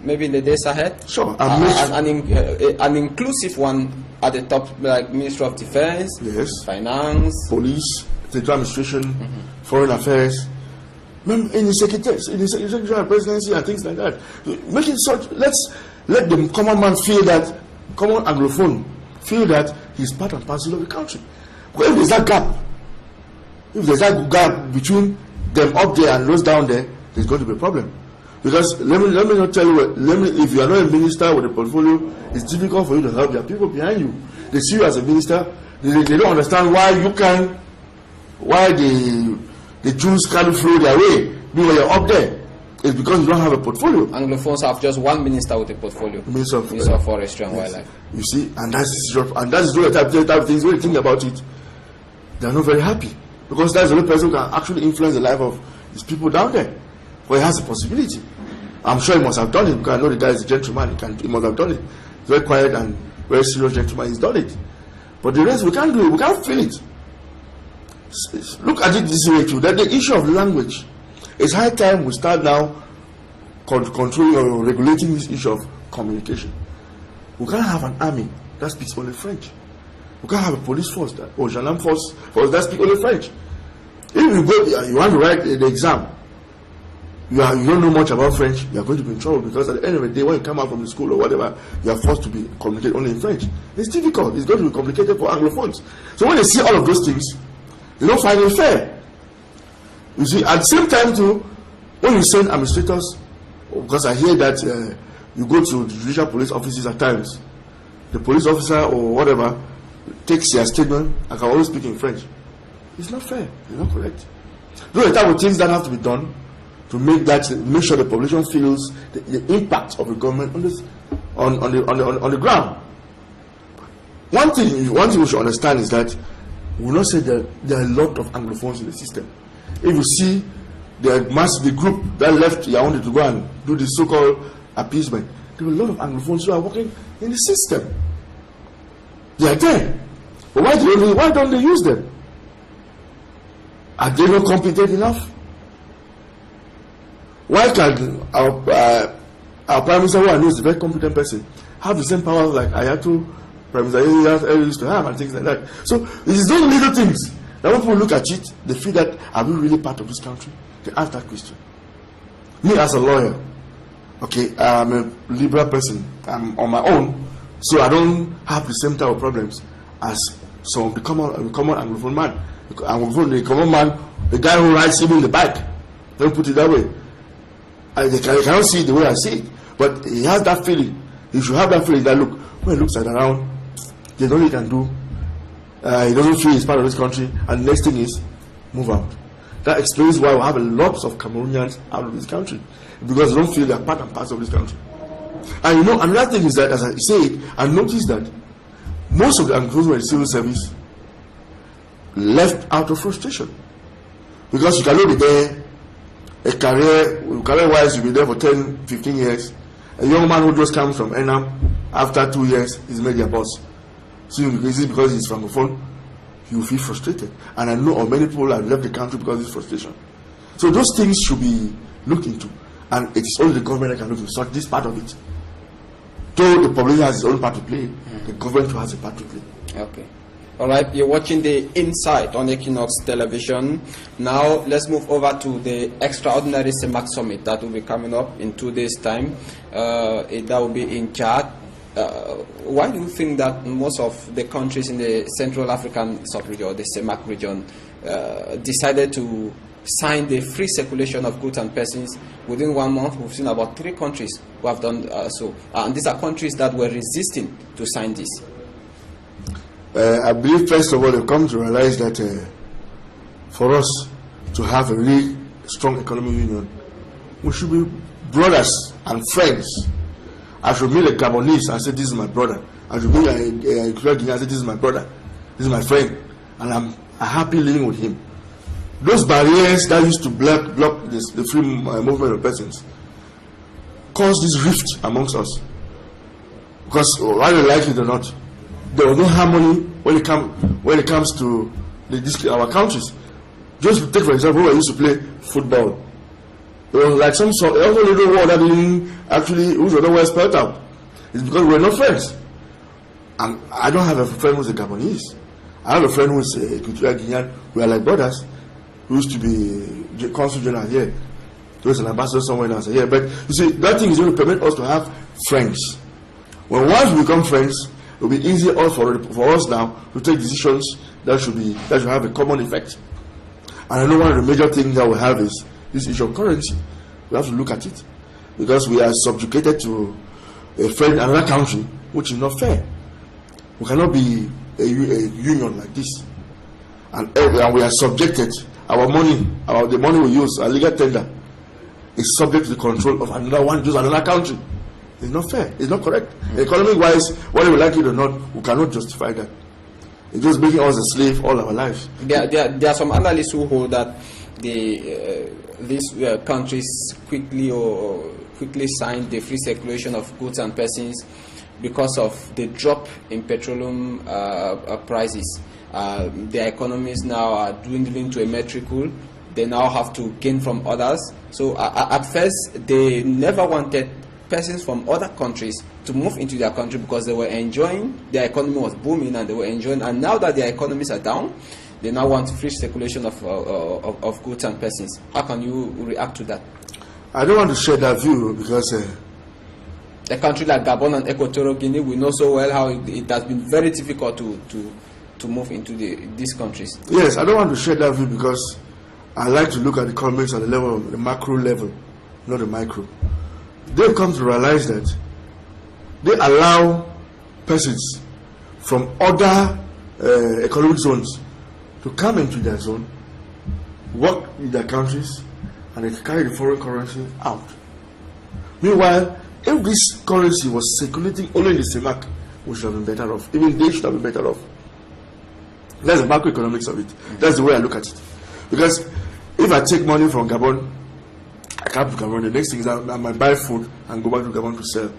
maybe in the days ahead? Sure. An inclusive one at the top, like Minister of Defense, yes, Finance, Police, State Administration, Foreign Affairs, in the Secretary of Presidency and things like that. Make it such, let the common man feel that, common Anglophone feel that he's part and parcel of the country. But if there's that gap between them up there and those down there, there's going to be a problem. Because let me not tell you, if you are not a minister with a portfolio, it's difficult for you to help. There are people behind you. They see you as a minister. They don't understand why the Jews can't flow their way when you're up there. It's because you don't have a portfolio. Anglophones have just one minister with a portfolio. Minister of Forestry and Wildlife. You see, and that's the type of things when you think about it, they're not very happy. Because that's the only person who can actually influence the life of these people down there. But he has a possibility. I'm sure he must have done it, because I know the guy is a gentleman. He must have done it. He's very quiet and very serious gentleman. He's done it. But the rest, we can't do it. We can't feel it. Look at it this way too, that the issue of language, it's high time we start now controlling or regulating this issue of communication. We can't have an army that speaks only French. We can't have a police force or gendarme force that speaks only French. If you want to write the exam, you don't know much about French, you are going to be in trouble, because at the end of the day, when you come out from the school or whatever, you are forced to be communicate only in French. It's difficult. It's going to be complicated for Anglophones. So when they see all of those things, they don't find it fair. You see, at the same time too, when you send administrators, because I hear that you go to the judicial police offices at times, the police officer or whatever takes their statement, I can always speak in French. It's not fair. It's not correct. Those are the type of things that have to be done to make sure the population feels the impact of the government on the ground. One thing we should understand is that we will not say that there are a lot of Anglophones in the system. If you see the group that left Yaoundé to go and do the so-called appeasement, there are a lot of Anglophones who are working in the system. They are there. But why don't they use them? Are they not competent enough? Why can our Prime Minister, who I know is a very competent person, have the same powers like Ayato, Prime Minister used to have, and things like that? So it is those little things that when people look at it, they feel that, are we really part of this country? They ask that question. Me as a lawyer, okay, I'm a liberal person, I'm on my own, so I don't have the same type of problems as some of the common Anglophone man. The common man, the guy who rides even the bike, don't put it that way. They cannot see it the way I see it, but he has that feeling. He should have that feeling that, look, when he looks around, there's nothing he can do. He doesn't feel he's part of this country, and the next thing is move out. That explains why we have a lot of Cameroonians out of this country, because they don't feel they're part and parcel of this country. And you know, another thing is that, as I said, I noticed that most of the Anglos in the civil service left out of frustration, because you cannot be there career-wise, you'll be there for 10, 15 years. A young man who just comes from ENAM, after 2 years, he's made their boss. So is it because he's francophone? You feel frustrated. And I know of many people have left the country because of this frustration. So those things should be looked into. And it is only the government that can look into sort this part of it. Though the public has its own part to play, the government has a part to play. Okay. All right, you're watching the Insight on Equinox Television. Now, let's move over to the extraordinary CEMAC Summit that will be coming up in 2 days' time. That will be in Chad. Why do you think that most of the countries in the Central African sub-region, or the CEMAC region, decided to sign the free circulation of goods and persons within 1 month? We've seen about 3 countries who have done so. And these are countries that were resisting to sign this. I believe, first of all, they've come to realize that for us to have a really strong economic union, we should be brothers and friends. I should meet a Gabonese and say, this is my brother. I should meet a Guinean and say, this is my brother. This is my friend. And I'm happy living with him. Those barriers that used to block the free movement of persons caused this rift amongst us. Because whether they like it or not, there was no harmony when it comes to our countries. Just take, for example, when I used to play football. There was like some sort of little word that didn't actually, which was not well spelled out. It's because we're not friends. And I don't have a friend who's a Gabonese. I have a friend who's a Guinean. We are like brothers. Who used to be consul general here. He was an ambassador somewhere else here. But you see, that thing is going to permit us to have friends. When once we become friends, it will be easier for us now to take decisions that should have a common effect. And I know one of the major things that we have is this issue of currency. We have to look at it, because we are subjugated to a friend, another country, which is not fair. We cannot be a union like this, and we are subjected. Our money, the money we use, our legal tender, is subject to the control of another country. It's not fair. It's not correct. Economic-wise, whether we like it or not, we cannot justify that. It's just making us a slave all our lives. There are some analysts who hold that these countries quickly signed the free circulation of goods and persons because of the drop in petroleum prices. Their economies now are dwindling to a metrical. They now have to gain from others. So at first, they never wanted persons from other countries to move into their country because they were enjoying, their economy was booming and they were enjoying, and now that their economies are down, they now want free circulation of goods and persons. How can you react to that? I don't want to share that view, because a country like Gabon and Equatorial Guinea, we know so well how it has been very difficult to move into these countries. Yes, I don't want to share that view, because I like to look at the economics at the level of the macro level, not the micro. They've come to realize that they allow persons from other economic zones to come into their zone, work in their countries, and they carry the foreign currency out. Meanwhile, if this currency was circulating only in the CEMAC, we should have been better off. Even they should have been better off. That's the macroeconomics of it. That's the way I look at it. Because if I take money from Gabon, I come to Gabon, the next thing is that I might buy food and go back to Gabon to sell.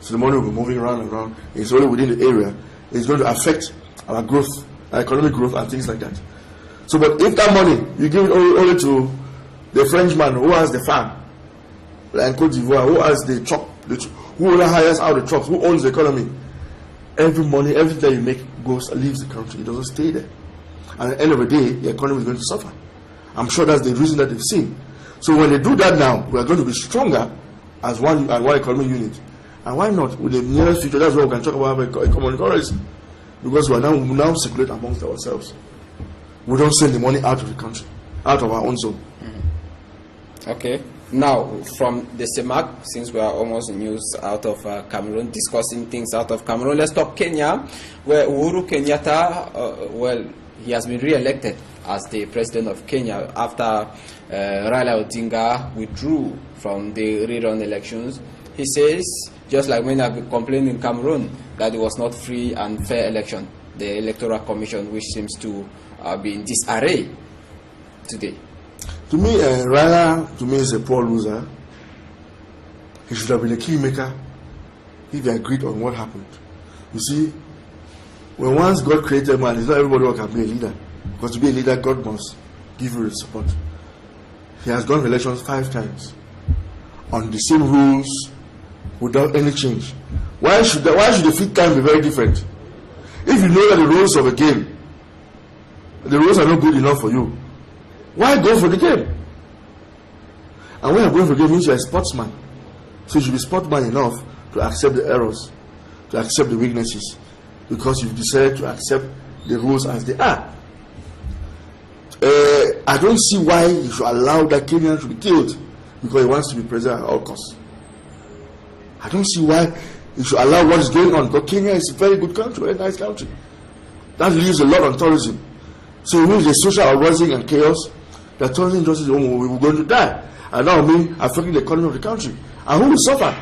So the money will be moving around and around. It's only within the area. It's going to affect our growth, our economic growth, and things like that. So, but if that money, you give it only to the Frenchman who has the farm, like Côte d'Ivoire, who has the truck, who hires out the trucks, who owns the economy, every money, everything that you make leaves the country. It doesn't stay there. And at the end of the day, the economy is going to suffer. I'm sure that's the reason that they've seen. So when they do that now, we are going to be stronger as one economic unit. And why not? With the nearest future, that's why we can talk about a common currency. Because we now circulate amongst ourselves. We don't send the money out of the country, out of our own zone. Okay. Now, from the CEMAC, since we are almost in news out of Cameroon, discussing things out of Cameroon, let's talk Kenya, where Uhuru Kenyatta, he has been re-elected as the president of Kenya after Raila Odinga withdrew from the rerun elections. He says, just like when I complained in Cameroon, that it was not free and fair election, the Electoral Commission, which seems to be in disarray today. To me, Raila, to me, is a poor loser. He should have been a kingmaker if he agreed on what happened. You see, when once God created man, it's not everybody who can be a leader. Because to be a leader, God must give you the support. He has gone to elections 5 times on the same rules without any change. Why should the 5th time be very different? If you know that the rules of a game, the rules are not good enough for you, why go for the game? And when you're going for the game, means you're a sportsman. So you should be sportsman enough to accept the errors, to accept the weaknesses, because you've decided to accept the rules as they are. I don't see why you should allow that Kenyan to be killed because he wants to be president at all costs. I don't see why you should allow what is going on, because Kenya is a very good country, a very nice country. That leaves a lot on tourism. So it means the social uprising and chaos, the tourism industry we're going to die. And now affecting the economy of the country. And who will suffer?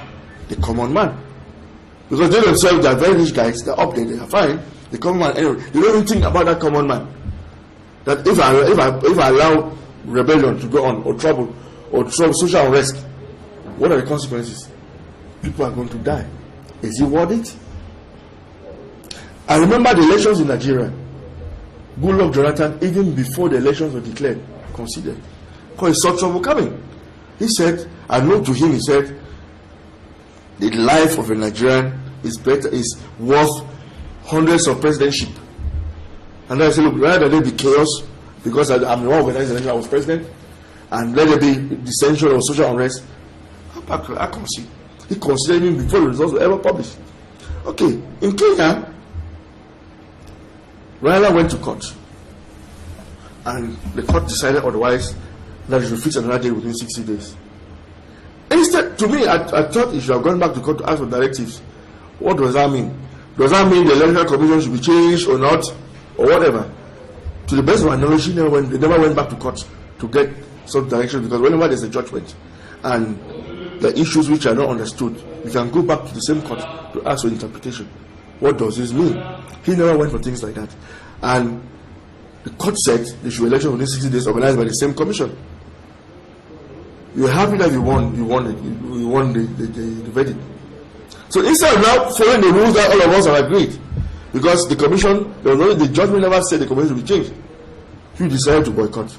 The common man. Because they themselves, they are very rich guys, they're up there, they are fine. The common man, anyway, they don't even think about that common man. That if I allow rebellion to go on, or trouble, or social unrest, what are the consequences? People are going to die. Is it worth it? I remember the elections in Nigeria. Goodluck Jonathan, even before the elections were declared, considered, because he saw trouble coming. He said, I know to him, he said, the life of a Nigerian is worth hundreds of presidentship. And then I said, look, rather than there be chaos, because I'm the one organizing the election, I was president, and let there be dissension or social unrest, I concede. He considered him before the results were ever published. Okay, in Kenya, Raila went to court, and the court decided otherwise, that he should fix another day within 60 days. Instead, to me, I thought he should have gone back to court to ask for directives. What does that mean? Does that mean the electoral commission should be changed or not, or whatever? To the best of my knowledge, they never went back to court to get some direction, because whenever there's a judgment and the issues which are not understood, you can go back to the same court to ask for interpretation. What does this mean? He never went for things like that. And the court said they should election within 60 days organized by the same commission. You're happy that you won the verdict. So instead of now following the rules that all of us have agreed, because the commission, the judgment never said the commission should be changed, you decided to boycott.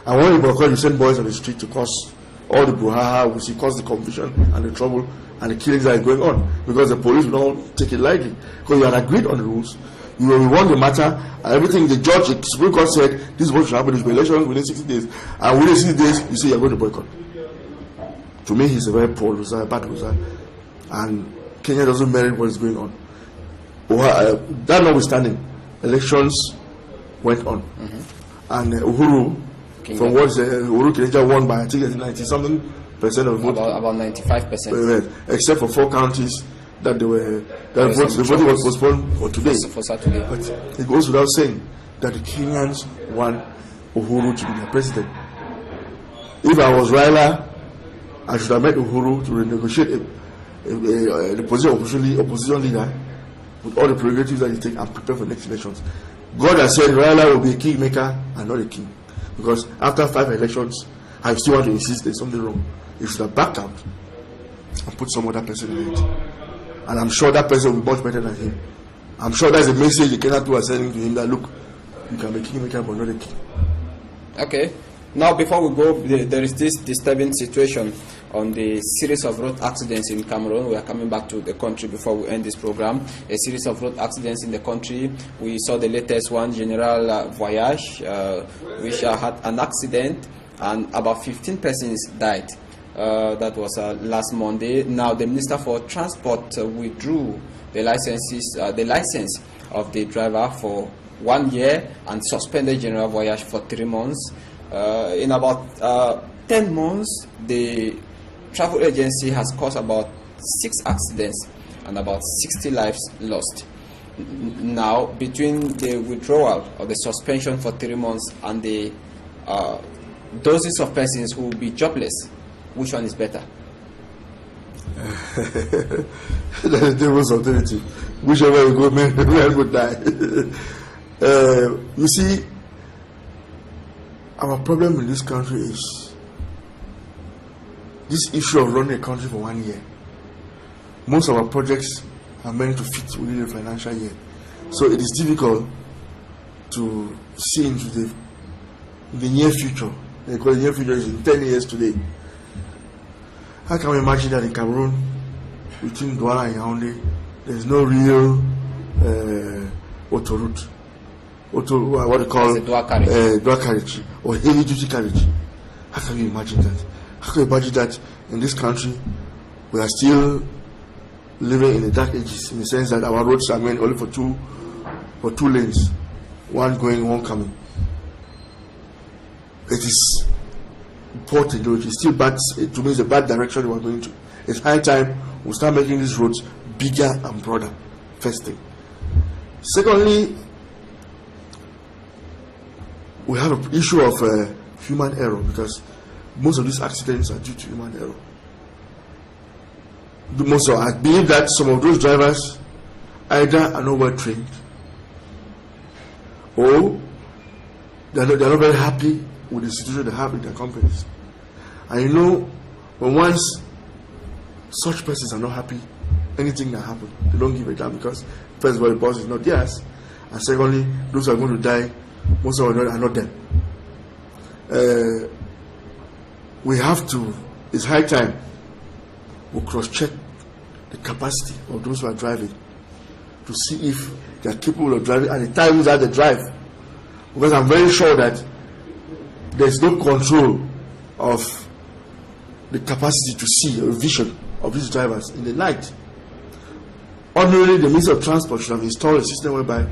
And when you boycott, you send boys on the street to cause all the brouhaha, which will cause the confusion and the trouble and the killings that are going on, because the police will not take it lightly, because you had agreed on the rules. You won the matter, and everything the judge, the Supreme Court said, this is what should happen, there should be elections within 60 days. And within 60 days, you say you're going to boycott. To me, he's a very poor loser, a bad loser. And Kenya doesn't merit what is going on. That notwithstanding, elections went on. And Uhuru, from what Uhuru Kenyatta won by, I think, 90-something% of the vote. About 95%. Except for 4 counties that the voting was postponed for today. For Saturday. But it goes without saying that the Kenyans want Uhuru to be their president. If I was Raila, I should have met Uhuru to renegotiate the position of opposition leader with all the prerogatives that he takes and prepare for the next elections. God has said Raila will be a kingmaker and not a king. Because after 5 elections, I still want to insist there's something wrong. You should have backed out and put some other person in it. And I'm sure that person will be much better than him. I'm sure that's a message the Kenyan people are sending to him, that look, you can be kingmaker but not a king. Okay. Now, before we go, there is this disturbing situation on the series of road accidents in Cameroon. We are coming back to the country before we end this program. A series of road accidents in the country. We saw the latest one, General Voyage, which had an accident and about 15 persons died. That was last Monday. Now, the Minister for Transport withdrew the license of the driver for 1 year and suspended General Voyage for 3 months. In about 10 months, the travel agency has caused about 6 accidents and about 60 lives lost. now between the withdrawal or the suspension for 3 months and the dozens of persons who will be jobless? Which one is better? The devil's authority. Whichever you go, man would die. You see, our problem in this country is this issue of running a country for 1 year. Most of our projects are meant to fit within a financial year. So it is difficult to see into the near future. Because the near future is in 10 years today. How can we imagine that in Cameroon, between Douala and Yaoundé, there's no real autoroute? What do you call dual carriage or heavy duty carriage? How can you imagine that? How can you imagine that in this country we are still living in the dark ages, in the sense that our roads are meant only for two lanes, one going, one coming? It is poor technology. It's still bad. To me, it's a bad direction we're going to. It's high time we start making these roads bigger and broader. First thing. Secondly, we have an issue of human error, because most of these accidents are due to human error. I believe that some of those drivers either are not well trained, or they are not very happy with the situation they have in their companies. And you know, when once such persons are not happy, anything that happens, they don't give a damn, because first of all, the boss is not theirs, and secondly, those who are going to die, most of them are not them. We have to, it's high time we cross-check the capacity of those who are driving to see if they are capable of driving at the times that they drive. Because I'm very sure that there's no control of the capacity to see or vision of these drivers in the night. Ordinarily, the Ministry of Transport should have installed a system whereby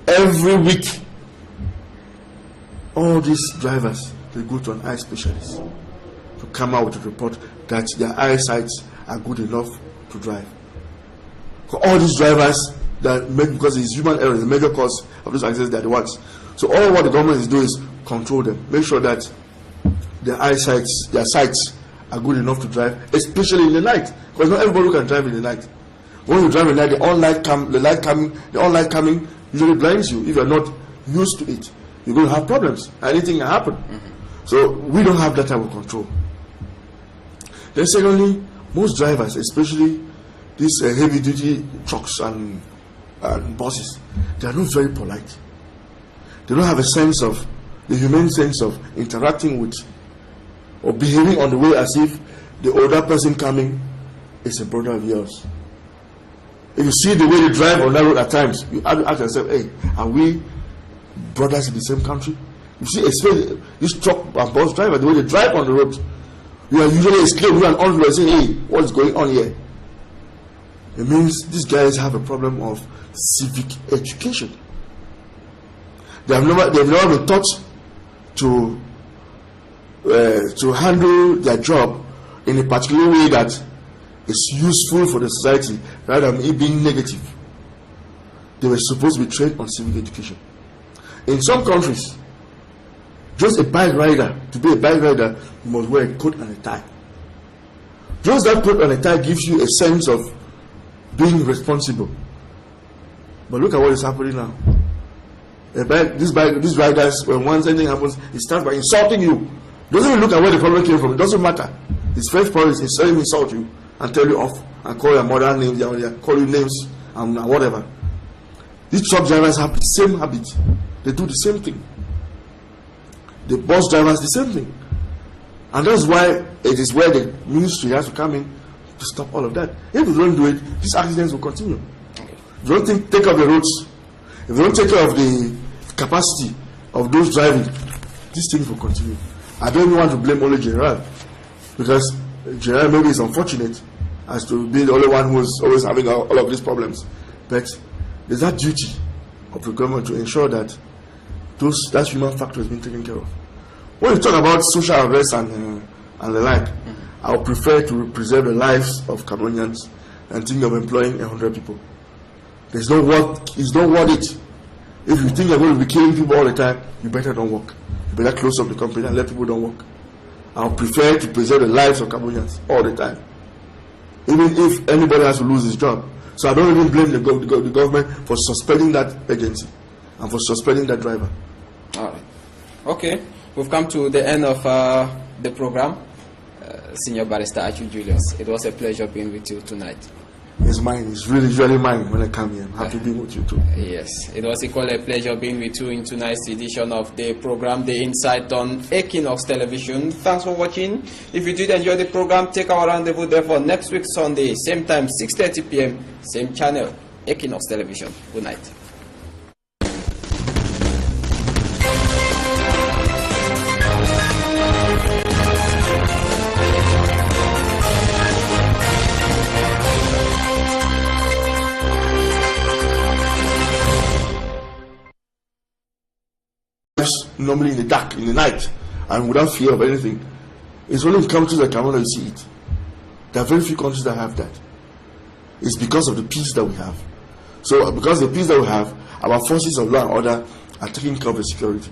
every week all these drivers, they go to an eye specialist to come out with a report that their eyesight are good enough to drive. All these drivers that make, because it's human error, the major cause of these accidents, they are the ones. So all what the government is doing is control them, make sure that their eyesight, their sights are good enough to drive, especially in the night, because not everybody can drive in the night. When you drive at night, the on-light coming usually blinds you. If you're not used to it, you're going to have problems. Anything can happen. So we don't have that type of control. Then secondly, most drivers, especially these heavy-duty trucks and buses, they are not very polite. They don't have a sense of, the humane sense of interacting with or behaving on the way as if the older person coming is a brother of yours. If you see the way they drive on that road at times, you have to ask yourself, hey, are we brothers in the same country? You see, especially this truck and bus driver, the way they drive on the road, you are usually a slave, you are an onlooker, say, hey, what is going on here? It means these guys have a problem of civic education. They have never been taught to handle their job in a particular way that is useful for the society, rather than it being negative. They were supposed to be trained on civic education. In some countries, just a bike rider, to be a bike rider, you must wear a coat and a tie. Just that coat and a tie gives you a sense of being responsible. But look at what is happening now. These riders, when once anything happens, he starts by insulting you. Doesn't even look at where the problem came from. It doesn't matter. His first problem is instead of insult you and tell you off and call your mother names, call you names and whatever. These truck drivers have the same habit. They do the same thing. The bus drivers, the same thing. And that's why it is where the ministry has to come in to stop all of that. If we don't do it, these accidents will continue. If you don't take care of the roads, if you don't take care of the capacity of those driving, these things will continue. I don't want to blame only General, because General maybe is unfortunate as to be the only one who is always having all of these problems. But there's that duty of the government to ensure that that human factor is being taken care of. When you talk about social unrest and the like, I would prefer to preserve the lives of Cameroonians and think of employing 100 people. It's not worth it. If you think you're going to be killing people all the time, you better don't work. You better close up the company and let people don't work. I prefer to preserve the lives of Cameroonians all the time, even if anybody has to lose his job. So I don't even blame the government for suspending that agency and for suspending that driver. All right. Okay, we've come to the end of the program. Senior Barrister Achu Julius, it was a pleasure being with you tonight. It's mine. It's really mine when I come here. I'm happy being with you too. Yes, it was equally a pleasure being with you in tonight's edition of the program, The Insight on Equinox Television. Thanks for watching. If you did enjoy the program, take our rendezvous there for next week Sunday, same time, 6:30 p.m., same channel, Equinox Television. Good night. Normally in the dark, in the night, and without fear of anything. It's only in countries like Cameroon that you see it. There are very few countries that have that. It's because of the peace that we have. So because of the peace that we have, our forces of law and order are taking care of the security.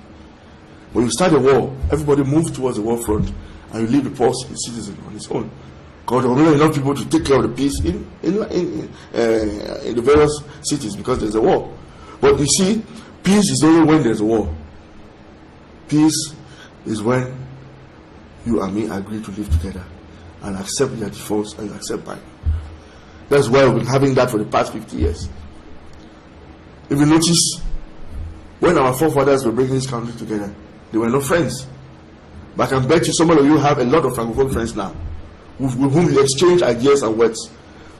When you start a war, everybody moves towards the war front, and you leave the poor citizen on his own. Because there are not enough people to take care of the peace in the various cities because there's a war. But you see, peace is only when there's a war. Peace is when you and me agree to live together and accept their defaults and you accept mine. That's why we've been having that for the past 50 years. If you notice, when our forefathers were bringing this country together, they were not friends. But I can bet you some of you have a lot of Francophone friends now with whom you exchange ideas and words.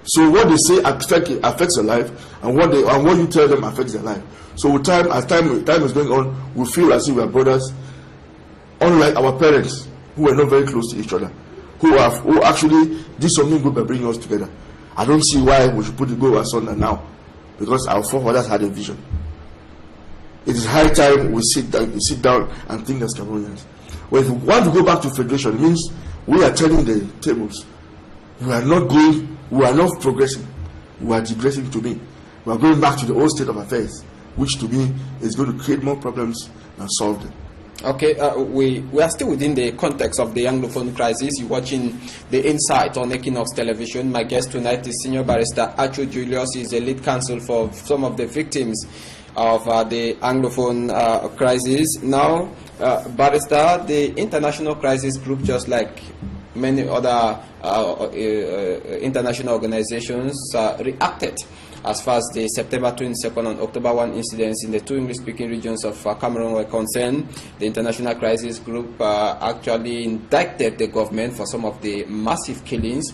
So what they say affects your life, and what you tell them affects their life. So with time, as time is going on, we feel as if we are brothers, unlike our parents who were not very close to each other, who actually did something good by bringing us together. I don't see why we should put the go asunder now, because our forefathers had a vision. It is high time we sit down and think as Cameroonians. Well, if we want to go back to federation, it means we are turning the tables. We are not progressing. We are digressing to me. We are going back to the old state of affairs, which to me is going to create more problems than solve them. Okay, we are still within the context of the Anglophone crisis. You're watching The Insight on Equinox Television. My guest tonight is Senior Barrister Achu Julius. He's a lead counsel for some of the victims of the Anglophone crisis. Now, Barrister, the International Crisis Group, just like many other international organizations, reacted as far as the September 22nd and October 1 incidents in the two English-speaking regions of Cameroon were concerned. The International Crisis Group actually indicted the government for some of the massive killings.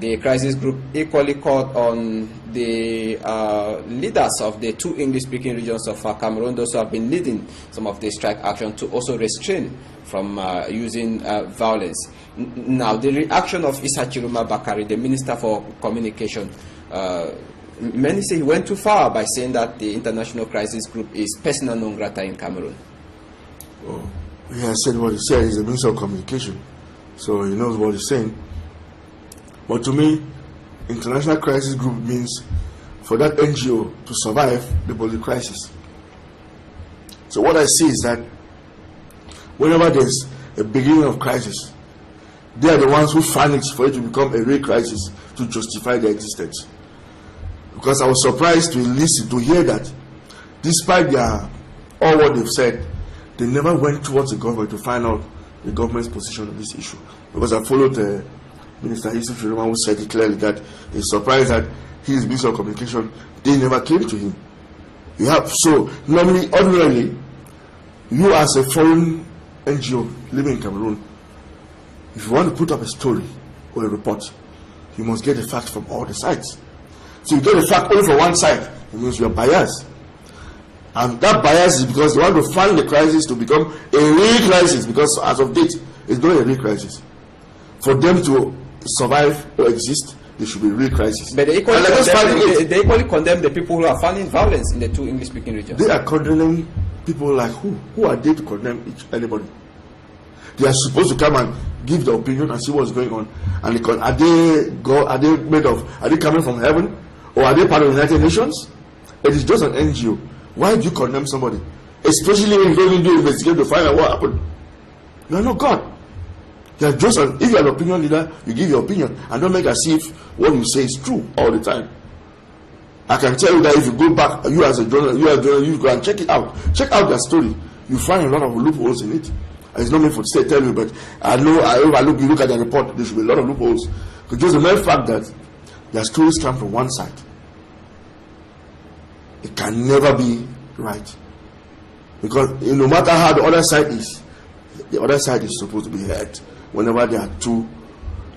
The crisis group equally called on the leaders of the two English-speaking regions of Cameroon, those who have been leading some of the strike action, to also restrain from using violence. Now, the reaction of Issa Chiruma Bakari, the Minister for Communication, many say he went too far by saying that the International Crisis Group is persona non grata in Cameroon. Oh, he has said what he said. He's the Minister of Communication, so he knows what he's saying. But to me, International Crisis Group means for that NGO to survive the Boli crisis. So what I see is that whenever there's a beginning of crisis, they are the ones who find it for it to become a real crisis to justify their existence. Because I was surprised to listen, to hear that despite all what they've said, they never went towards the government to find out the government's position on this issue. Because I followed Minister Issa Chiruma, who said it clearly that he's surprised that his Minister of Communication, they never came to him. So normally, ordinarily, you as a foreign NGO living in Cameroon, if you want to put up a story or a report, you must get the facts from all the sides. So you get the fact only from one side, it means you are biased. And that bias is because they want to fund the crisis to become a real crisis, because as of date, it's not a real crisis. For them to survive or exist, there should be a real crisis. But they equally condemn the people who are funding violence in the two English-speaking regions. They are condemning people like who? Who are they to condemn anybody? They are supposed to come and give their opinion and see what's going on. And are they coming from heaven? Or are they part of the United Nations? It is just an NGO. Why do you condemn somebody? Especially when you don't even do investigation to find out what happened. You are not God. You are just if you are an opinion leader, you give your opinion and don't make as if what you say is true all the time. I can tell you that if you go back, you as a journalist, you go and check it out. Check out their story. You find a lot of loopholes in it. It's not meant for to tell you, but I know you look at the report, there should be a lot of loopholes. Because just the mere fact that their stories come from one side, it can never be right. Because no matter how the other side is supposed to be heard. Whenever there are two,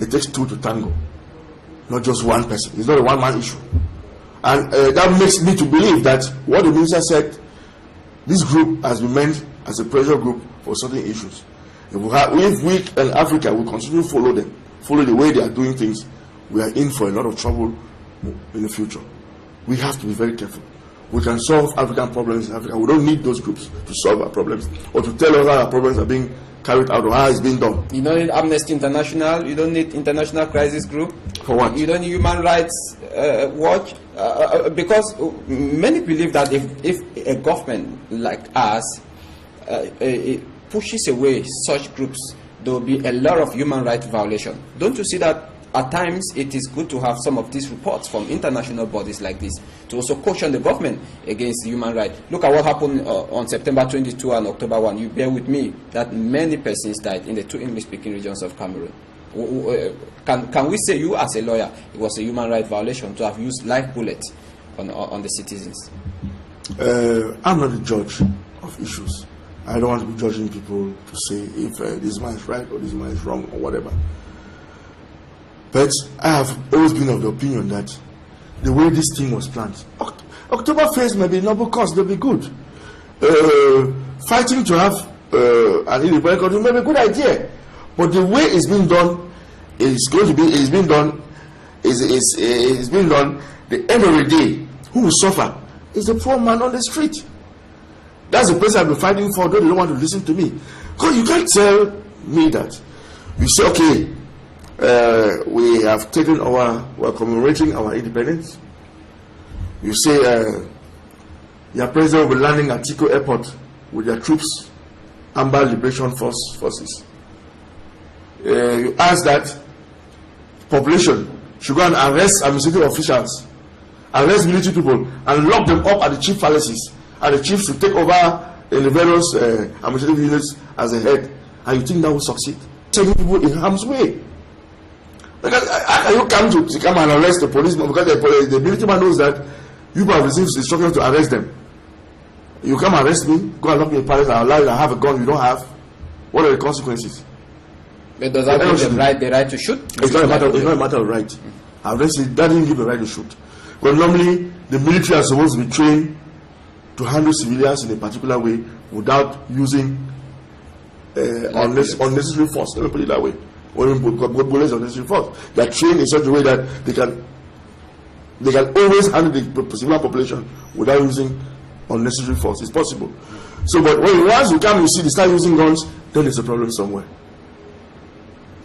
it takes two to tango, not just one person. It's not a one-man issue. And that makes me to believe that what the minister said, this group has been meant as a pressure group for certain issues. If we in Africa will continue to follow the way they are doing things, we are in for a lot of trouble in the future. We have to be very careful. We can solve African problems in Africa. We don't need those groups to solve our problems or to tell us how our problems are being carried out or how it's being done. You don't need Amnesty International. You don't need International Crisis Group. For what? You don't need Human Rights Watch. Because many believe that if a government like us pushes away such groups, there will be a lot of human rights violation. Don't you see that at times it is good to have some of these reports from international bodies like this to also caution the government against human rights? Look at what happened on September 22 and October 1. You bear with me that many persons died in the two English-speaking regions of Cameroon. Can we say, you as a lawyer, it was a human rights violation to have used live bullets on the citizens? I'm not a judge of issues. I don't want to be judging people to say if this man is right or this man is wrong or whatever. But I have always been of the opinion that the way this thing was planned, October 1st may be a noble cause, they'll be good. Fighting to have an independent country may be a good idea. But the way it's being done is being done. The end of the day, who will suffer is the poor man on the street. That's the person I've been fighting for, though they don't want to listen to me. Because you can't tell me that. You say, okay, we have we're commemorating our independence. You say, your president will be landing at Tico Airport with their troops, Amber Liberation Forces. You ask that population should go and arrest administrative officials, arrest military people, and lock them up at the chief palaces, and the chiefs to take over in the various administrative units as a head. And you think that will succeed? Taking people in harm's way. Because how can you come and arrest the policeman because the military man knows that you have received instructions to arrest them? You come arrest me, go and lock me in palace, and allow you to have a gun you don't have. What are the consequences? But does that give them the right to shoot? It's not a matter of right. Arrest it doesn't give the right to shoot. But normally the military are supposed to be trained to handle civilians in a particular way without using unnecessary force. Let me put it that way. When bullets unnecessary force, they are trained in such a way that they can always handle the civilian population without using unnecessary force. It's possible. So, but once you come, you see they start using guns, then there's a problem somewhere.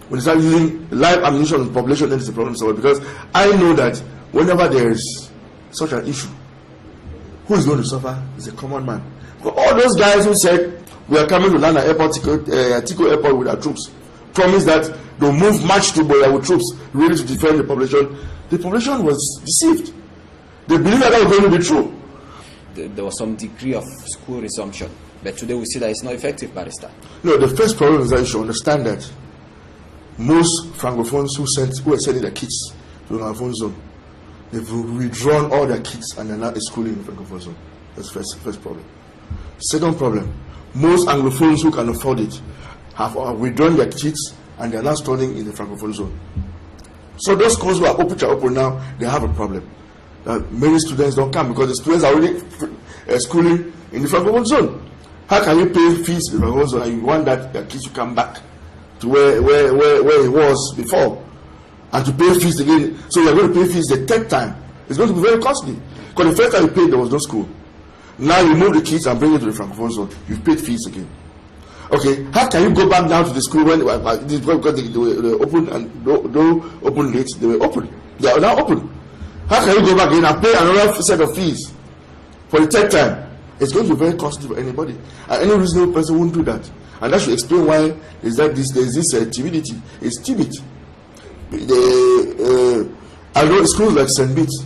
When they start using live ammunition on the population, then there's a problem somewhere. Because I know that whenever there is such an issue, who is going to suffer is a common man. But all those guys who said we are coming to land at Tico Airport with our troops, promised that they'll march to Buea with troops ready to defend the population was deceived. They believed that was going to be true. There was some degree of school resumption, but today we see that it's not effective, Barrister. No, the first problem is that you should understand that most Francophones who are sending their kids to the Francophone zone, they've withdrawn all their kids and they're not schooling in the Francophone zone. That's the first problem. Second problem, most Anglophones who can afford it have withdrawn their kids and they're now studying in the Francophone zone. So those schools who are open now, they have a problem. Many students don't come because the students are already schooling in the Francophone zone. How can you pay fees in the Francophone zone and you want that your kids to come back to where it was before and to pay fees again? So you're going to pay fees the third time. It's going to be very costly. Because the first time you paid, there was no school. Now you move the kids and bring it to the Francophone zone. You've paid fees again. Okay, how can you go back down to the school when because they were open and don't open late? They were open. They are now open. How can you go back in and pay another set of fees for the third time, it's going to be very costly for anybody. And any reasonable person won't do that. And that should explain why there's this timidity. It's timid. I know schools like St. Bede's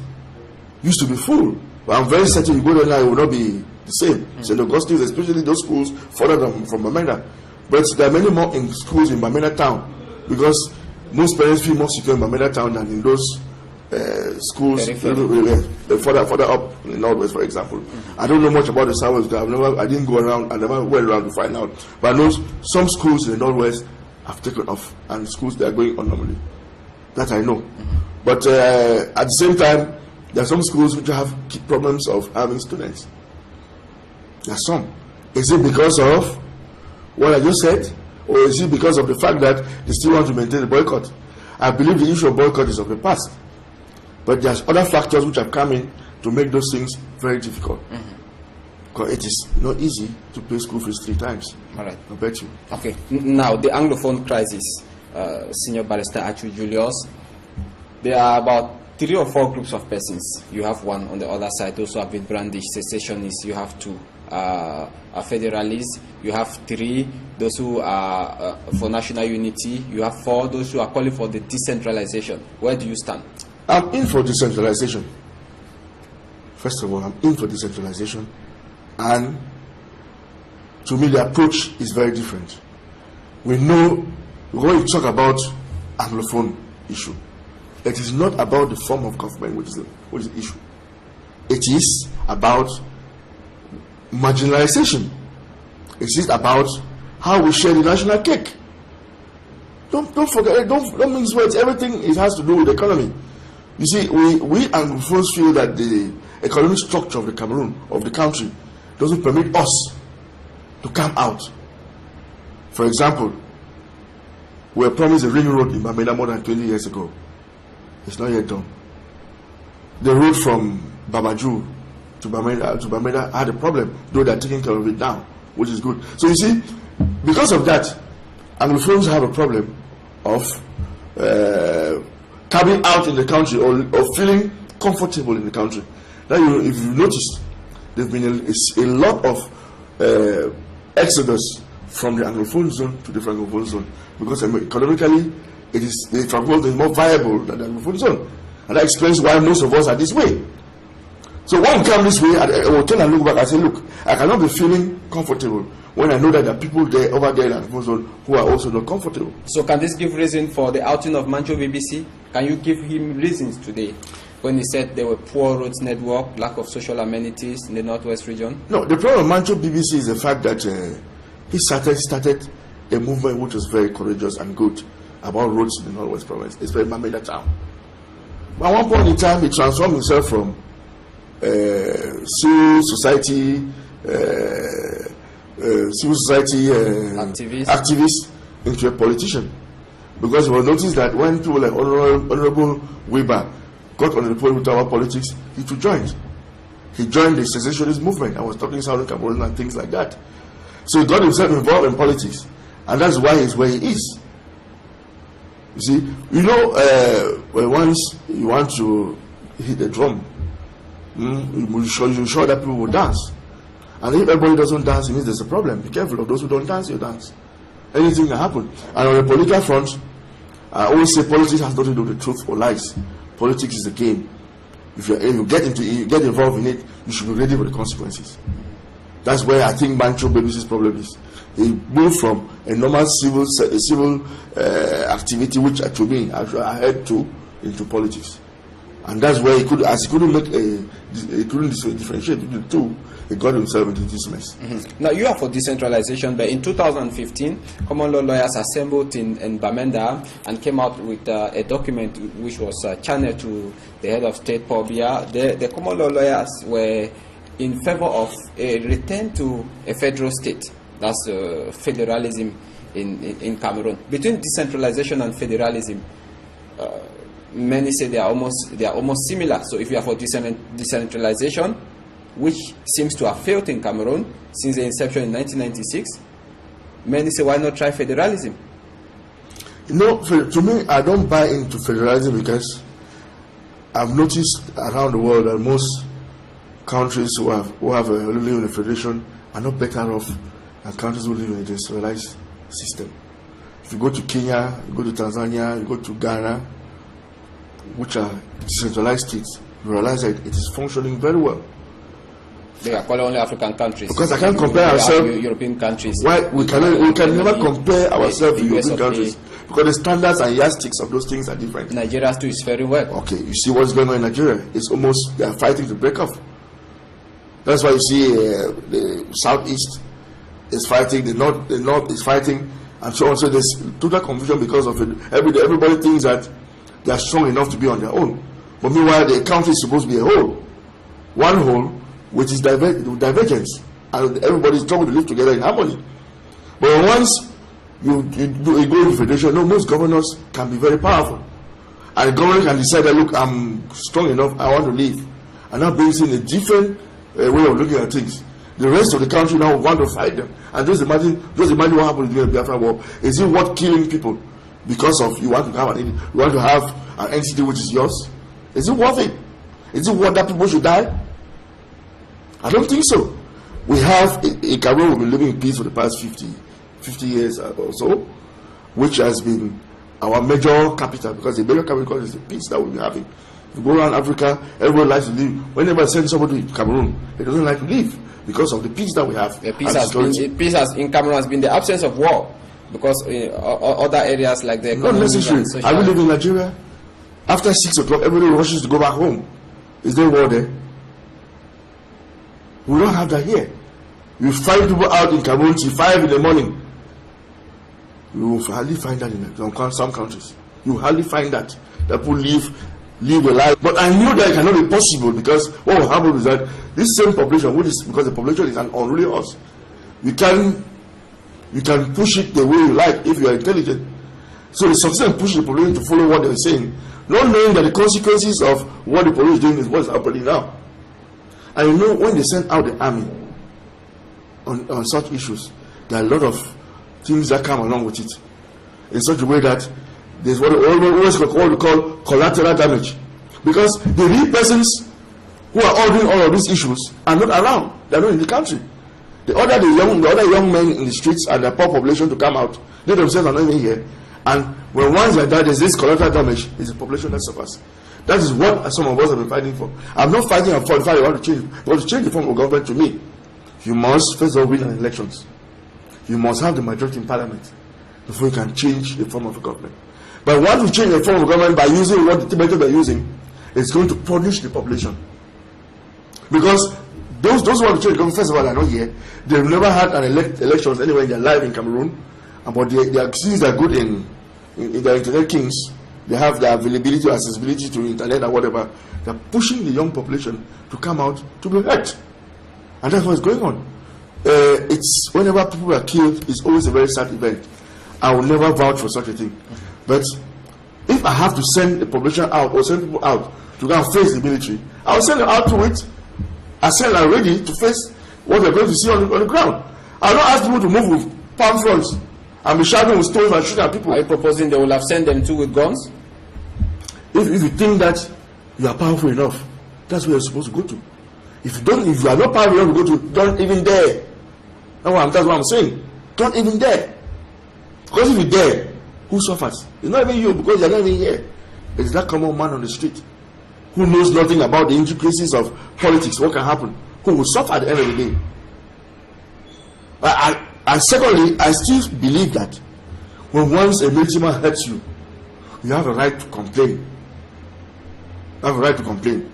used to be full. But I'm very certain you go there now, it will not be the same. St. Augustine's, especially those schools further from Bamenda. But there are many more in schools in Bamenda town, because most parents feel more secure in Bamenda town than in those schools further up in the northwest, for example. I don't know much about the southwest. I didn't go around. I never went around to find out. But I know some schools in the northwest have taken off, and schools that are going on normally. That I know. But at the same time, there are some schools which have problems of having students. There are some. Is it because of what I just said, or is it because of the fact that they still want to maintain the boycott? I believe the issue of boycott is of the past. But there's other factors which have come in to make those things very difficult. Because it is not easy to pay school fees 3 times. All right. I bet you. Okay. Now, the Anglophone crisis, Senior Barrister Achu Julius, there are about 3 or 4 groups of persons. You have one on the other side, those who have been brandished secessionists. You have 2 federalists. You have 3, those who are for national unity. You have 4, those who are calling for the decentralization. Where do you stand? I'm in for decentralization. First of all, I'm in for decentralization. And to me, the approach is very different. We know when we talk about Anglophone issue, it is not about the form of government which is the issue. It is about marginalization. It is about how we share the national cake. Don't forget, don't mince words. Everything has to do with the economy. You see, we Anglophones feel that the economic structure of the Cameroon, of the country, doesn't permit us to come out. For example, we were promised a ring road in Bamenda more than 20 years ago. It's not yet done. The road from Babaju to Bamenda had a problem, though they're taking care of it now, which is good. So you see, because of that, Anglophones have a problem of coming out in the country or feeling comfortable in the country. Now, if you notice, there's been a lot of exodus from the Anglophone zone to the Francophone zone, because economically, the Francophone is more viable than the Anglophone zone. And that explains why most of us are this way. So when we come this way, I will turn and look back and say, look, I cannot be feeling comfortable when I know that there are people there, over there in the Anglophone zone, who are also not comfortable. So can this give reason for the outing of Mancho BBC? Can you give him reasons today when he said there were poor roads network, lack of social amenities in the northwest region? No, the problem with Mancho BBC is the fact that he started a movement which was very courageous and good about roads in the northwest province, especially Bamenda town. But at one point in time, he transformed himself from civil society activist into a politician, because he was noticed that when people like Honorable Weber got on the pole with our politics, he too joined. He joined the secessionist movement and was talking Southern Cameroon and things like that. So he got himself involved in politics, and that's why he's where he is. You see, you know, once you want to hit the drum, you sure that people will dance. And if everybody doesn't dance, it means there's a problem. Be careful of those who don't dance, you dance. Anything can happen. And on the political front, I always say politics has nothing to do with truth or lies. Politics is a game. If you get involved in it, you should be ready for the consequences. That's where I think Mancho BBC's problem is. He moved from a normal civil activity, which to me I had to, into politics. And that's where he couldn't differentiate between the two. He got himself into this mess. Now, you are for decentralization, but in 2015, common law lawyers assembled in Bamenda and came out with a document which was channeled to the head of state, Paul Biya. The common law lawyers were in favor of a return to a federal state. That's federalism in Cameroon. Between decentralization and federalism, many say they are almost similar. So if you are for decentralization, which seems to have failed in Cameroon since the inception in 1996, many say, why not try federalism? You know, to me, I don't buy into federalism, because I've noticed around the world that most countries who live in a federation are not better off than countries who live in a decentralized system. If you go to Kenya, you go to Tanzania, you go to Ghana, which are decentralized states, you realize that it is functioning very well. They are calling only African countries. Because I can't compare ourselves. European countries. Why we can never compare ourselves with European countries, because the standards and yardsticks of those things are different. Nigeria too is very well. Okay, you see what's going on in Nigeria? It's almost they are fighting to break off. That's why you see the southeast is fighting, the north is fighting, and so on. So there's total confusion because of it. Everybody thinks that they are strong enough to be on their own, but meanwhile the country is supposed to be a whole, one whole, which is divergence, and everybody is trying to live together in harmony. But once you go into federation, no, most governors can be very powerful, and the governor can decide that, look, I'm strong enough, I want to leave, and that brings in a different way of looking at things. The rest of the country now want to fight them, and just imagine what happened during the Biafra War. Is it worth killing people because of you want to have an entity which is yours? Is it worth it? Is it worth that people should die? I don't think so. We have a Cameroon we've been living in peace for the past 50 years or so, which has been our major capital, because the major capital is the peace that we've been having. If you go around Africa, everyone likes to live. Whenever I send somebody to Cameroon, they doesn't like to leave because of the peace that we have. The peace in Cameroon has been the absence of war, because other areas like the not necessarily. I live in Nigeria. After 6 o'clock, everybody rushes to go back home. Is there war there? We don't have that here. You find people out in Cameroon till 5 in the morning. You will hardly find that in some countries. You hardly find that people live a life. But I knew that it cannot be possible, because what will happen is that this same population, because the population is an unruly horse, you can push it the way you like if you are intelligent. So the success in pushing the population to follow what they are saying, not knowing that the consequences of what the population is doing is what is happening now. And you know, when they send out the army on such issues, there are a lot of things that come along with it, in such a way that there's what we always call collateral damage, because the real persons who are ordering all of these issues are not around. They are not in the country. The other young men in the streets and the poor population to come out, they themselves are not even here. And when once they die, there's this collateral damage. It's the population that suffers. That is what some of us have been fighting for. I'm not fighting for the fact you want to change. You want to change the form of government. To me, you must first of all win elections. You must have the majority in parliament before you can change the form of government. But once you change the form of government by using what the method they're using, it's going to punish the population. Because those who want to change the government, first of all, are not here. They've never had an elections anywhere in their life in Cameroon. But since they're good in their internet kings, they have the availability or accessibility to internet or whatever. They're pushing the young population to come out to be hurt, and that's what's going on. It's whenever people are killed, it's always a very sad event. I will never vouch for such a thing. But if I have to send the population out or send people out to go and face the military, I will send them out to it. I send them ready to face what they're going to see on the ground. I will not ask people to move with palm fronts and be shouting with stones and shooting at people. Are you proposing they will have sent them too with guns? If you think that you are powerful enough, that's where you're supposed to go to. If you are not powerful enough to go to, don't even dare. That's what I'm saying. Don't even dare. Because if you dare, who suffers? It's not even you, because you're not even here. It's that common man on the street who knows nothing about the intricacies of politics, what can happen, who will suffer at the end of the day. And secondly, I still believe that when once a military man hurts you, you have a right to complain. You have a right to complain.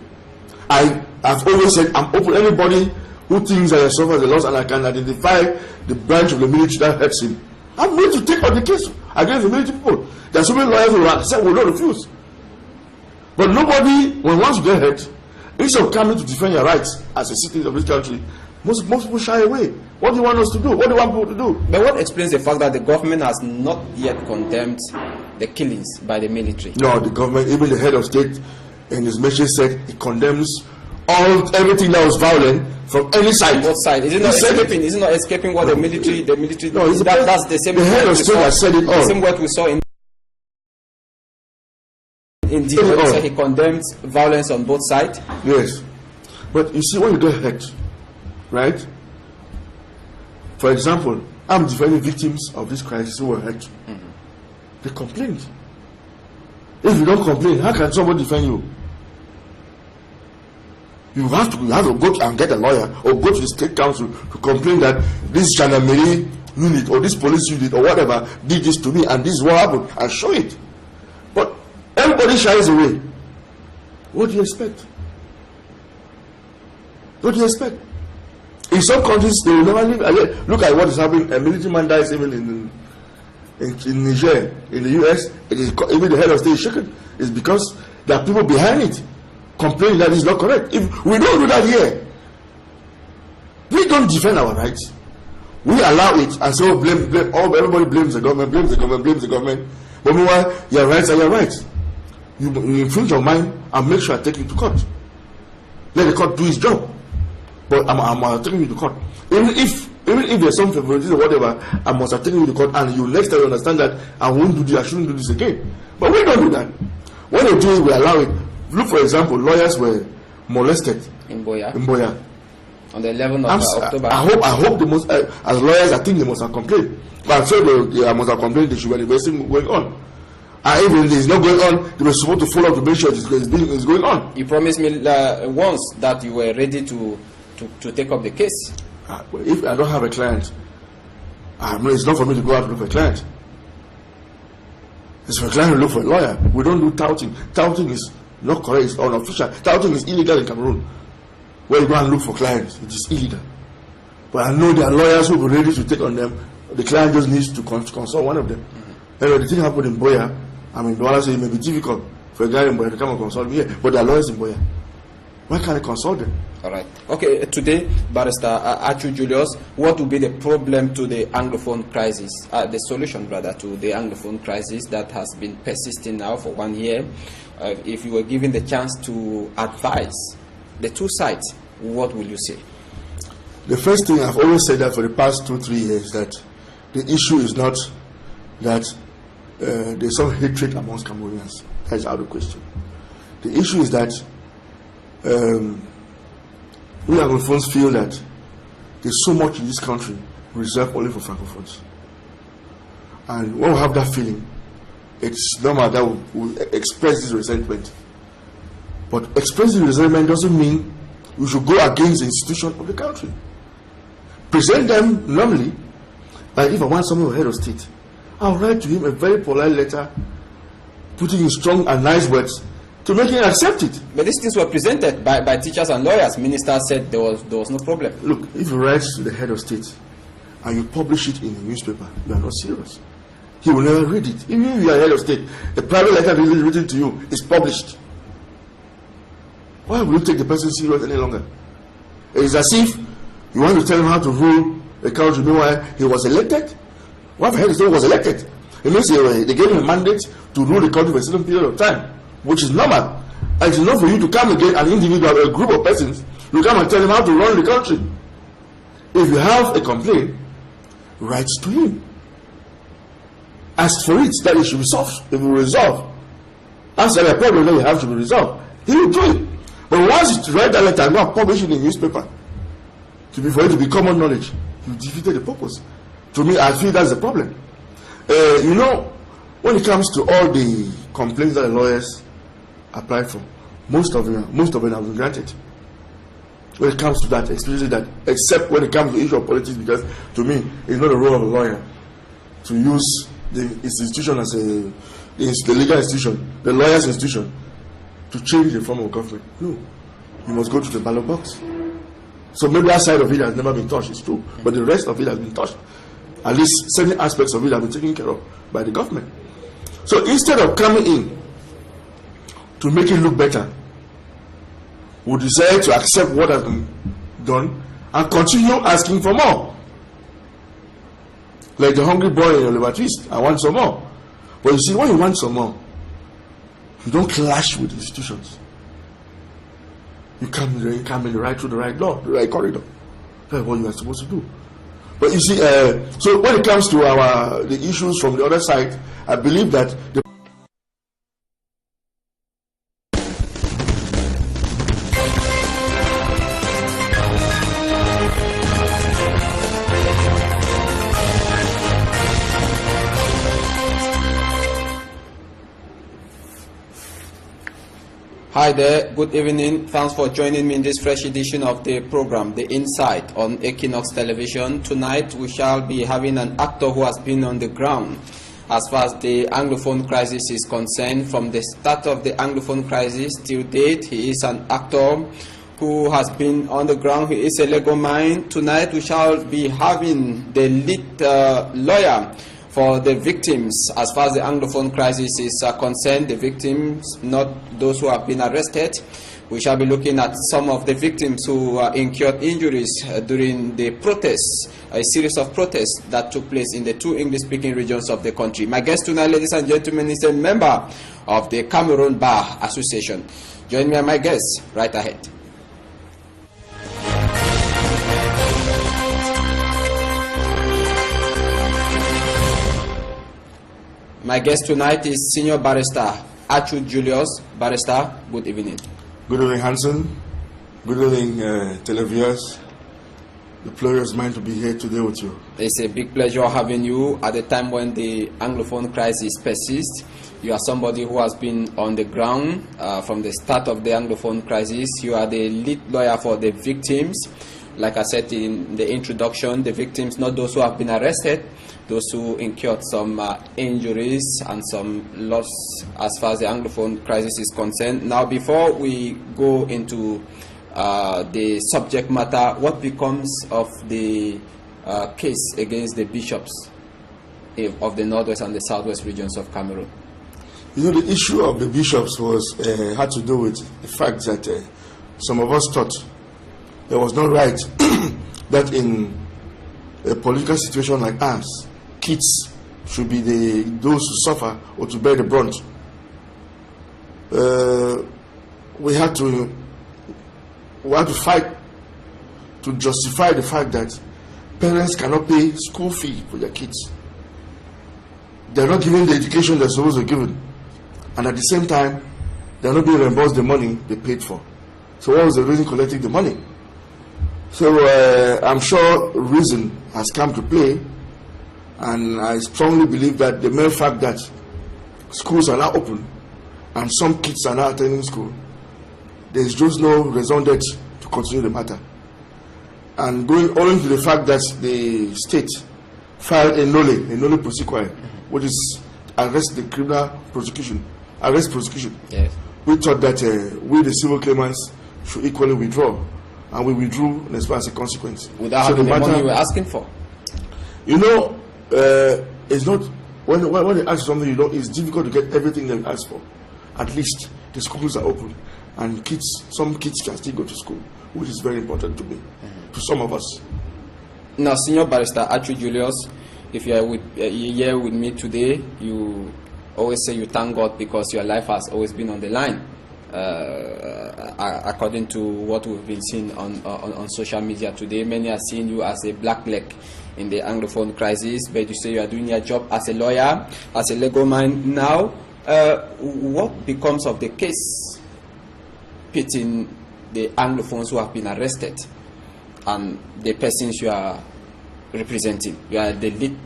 I've always said I'm open. Anybody who thinks that he suffers a loss and I can identify the branch of the military that hurts him, I'm willing to take on the case against the military people. There are so many lawyers who have said will not refuse. But nobody, once you get hurt, instead of coming to defend your rights as a citizen of this country, most people shy away. What do you want us to do? What do you want people to do? But what explains the fact that the government has not yet condemned the killings by the military? No, the government, even the head of state in his message said he condemns everything that was violent from any side. What side? Is it not escaping? Is it not escaping what the military? No, that's the same. The head of state has said it all. The same what we saw in the he condemns violence on both sides. Yes, But you see, when you get hurt, right? For example, I'm defending victims of this crisis who were hurt. They complained. If you don't complain, how can somebody defend you? You have to go and get a lawyer or go to the state council to complain that this gendarmerie unit or this police unit or whatever did this to me and this is what happened, and show it. But everybody shies away. What do you expect? What do you expect? In some countries, they will never leave. Look at what is happening. A military man dies even in Niger, in the US. It is, even the head of state is shaken. It's because there are people behind it complaining that it's not correct. If we don't do that here, we don't defend our rights. We allow it and so blame. Everybody blames the government, blames the government. But meanwhile, your rights are your rights. You infringe on mine and make sure I take you to court. Let the court do its job. But I'm taking you to court. Even if there's some favoritism or whatever, I must have taken you to court, and you next time you understand that I won't do this, I shouldn't do this again. But we don't do that. When they do it, we allow it. Look, for example, lawyers were molested in Boya. On the 11th of October. I hope as lawyers, I think they must have complained. But I'm sure they must have complained. They should be investing going on. And even if it's not going on, they were supposed to follow up to make sure it's going on. You promised me once that you were ready to take up the case. If I don't have a client, it's not for me to go out and look for a client. It's for a client to look for a lawyer. We don't do touting. Touting is not correct. It's unofficial. Touting is illegal in Cameroon. Where you go and look for clients, it is illegal. But I know there are lawyers who are ready to take on them. The client just needs to consult one of them. Anyway, the thing happened in Boya. I mean, the lawyer said it may be difficult for a guy in Boya to come and consult me here, but there are lawyers in Boya. Why can't I consult them? All right. Okay, today, Barrister Achu Julius, what will be the problem to the Anglophone crisis, the solution rather to the Anglophone crisis that has been persisting now for 1 year? If you were given the chance to advise the two sides, what will you say? The first thing, I've always said that for the past 2-3 years, that the issue is not that there's some hatred amongst Cameroonians. That's out of the question. The issue is that we Anglophones feel that there's so much in this country reserved only for Francophones. And when we have that feeling, it's normal that we express this resentment. But expressing resentment doesn't mean we should go against the institution of the country. Present them normally. Like if I want someone head of state, I'll write to him a very polite letter, putting in strong and nice words to make him accept it. But these things were presented by teachers and lawyers. Minister said there was no problem. Look, if you write to the head of state and you publish it in a newspaper, you are not serious. He will never read it. Even if you are head of state, a private letter written to you is published. Why will you take the person serious any longer? It's as if you want to tell him how to rule a country. Meanwhile, he was elected. What if head of state was elected? It means they gave him a mandate to rule the country for a certain period of time, which is normal. And it's not for you to come again, an individual, a group of persons, you come and tell him how to run the country. If you have a complaint, write to him. Ask for it, that it should be solved. It will resolve. Answer the problem that you have to be resolved. He will do it. But once you write that letter and go and publish it in the newspaper, for it to be common knowledge, you defeated the purpose. To me, I feel that's the problem. When it comes to all the complaints that the lawyers apply for, most of them have been granted. When it comes to that, especially that, except when it comes to the issue of politics, because to me, it's not the role of a lawyer to use the institution as the legal institution, the lawyer's institution, to change the form of government. No, you must go to the ballot box. So maybe that side of it has never been touched, it's true, but the rest of it has been touched. At least certain aspects of it have been taken care of by the government. So instead of coming in to make it look better, we decide to accept what has been done and continue asking for more. Like the hungry boy in Oliver Twist, I want some more. But you see, when you want some more, you don't clash with institutions. You come in right through the right door, the right corridor. That's what you are supposed to do. But you see, so when it comes to the issues from the other side, I believe that the Hi there, good evening. Thanks for joining me in this fresh edition of the program, The Insight on Equinox Television. Tonight we shall be having an actor who has been on the ground as far as the Anglophone crisis is concerned. From the start of the Anglophone crisis till date, he is an actor who has been on the ground. He is a legal mind. Tonight we shall be having the lead lawyer for the victims as far as the Anglophone crisis is concerned, the victims, not those who have been arrested. We shall be looking at some of the victims who incurred injuries during the protests, a series of protests that took place in the two English-speaking regions of the country. My guest tonight, ladies and gentlemen, is a member of the Cameroon Bar Association. Join me and my guest right ahead. My guest tonight is Senior Barrister Achu Julius. Barrister, good evening. Good evening, Hanson. Good evening, televiewers. The pleasure is mine to be here today with you. It's a big pleasure having you at the time when the Anglophone crisis persists. You are somebody who has been on the ground from the start of the Anglophone crisis. You are the lead lawyer for the victims. Like I said in the introduction, the victims, not those who have been arrested, those who incurred some injuries and some loss as far as the Anglophone crisis is concerned. Now, before we go into the subject matter, what becomes of the case against the bishops of the northwest and the southwest regions of Cameroon? You know, the issue of the bishops was had to do with the fact that some of us thought it was not right that in a political situation like ours, kids should be those who suffer or to bear the brunt. We had to fight to justify the fact that parents cannot pay school fee for their kids. They are not given the education they're supposed to be given, and at the same time, they are not being reimbursed the money they paid for. So what was the reason collecting the money? So I'm sure reason has come to play, and I strongly believe that the mere fact that schools are now open and some kids are now attending school, there's just no raison d'etre to continue the matter. And going only to the fact that the state filed a nolle prosequi, which is arrest prosecution. Yes. We thought that we, the civil claimants, should equally withdraw. And we withdrew as as a consequence. Without having the money you were asking for? You know, it's not, when they ask something, you know, it's difficult to get everything they ask for. At least the schools are open, and some kids can still go to school, which is very important to me, to some of us. Now, Senior Barrister Achu Julius, if you are here with me today, you always say you thank God because your life has always been on the line. According to what we've been seeing on social media today, many are seeing you as a black leg in the Anglophone crisis, but you say you are doing your job as a lawyer, as a legal mind. Now, what becomes of the case pitting the Anglophones who have been arrested and the persons you are representing? You are the lead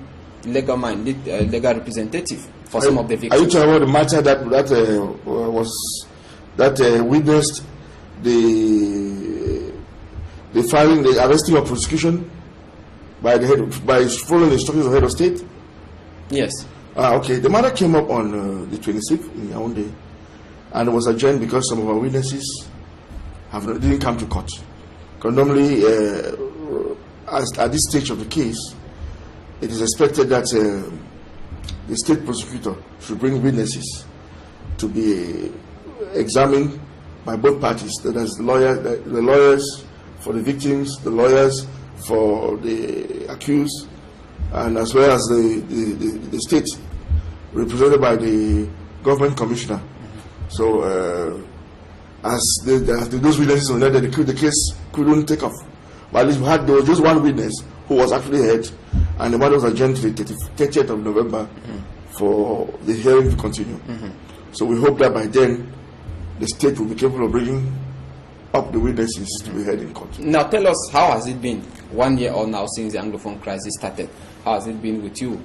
legal mind, legal representative for some of the victims. Are you talking about the matter that witnessed the filing, the arresting of prosecution by following the instructions of the head of state? Yes. Okay. The matter came up on the 26th in Yaoundé, and it was adjourned because some of our witnesses didn't come to court. Because normally, at this stage of the case, it is expected that the state prosecutor should bring witnesses to be examined by both parties. That is the lawyers for the victims, the lawyers for the accused, and as well as the state represented by the government commissioner. So as those witnesses were there, the case couldn't take off. But at least there was just one witness who was actually heard, and the matter was adjourned to the 30th of November for the hearing to continue. So we hope that by then the state will be capable of bringing up the witnesses to be heard in court. Now tell us, how has it been 1 year or now since the Anglophone crisis started. How has it been with you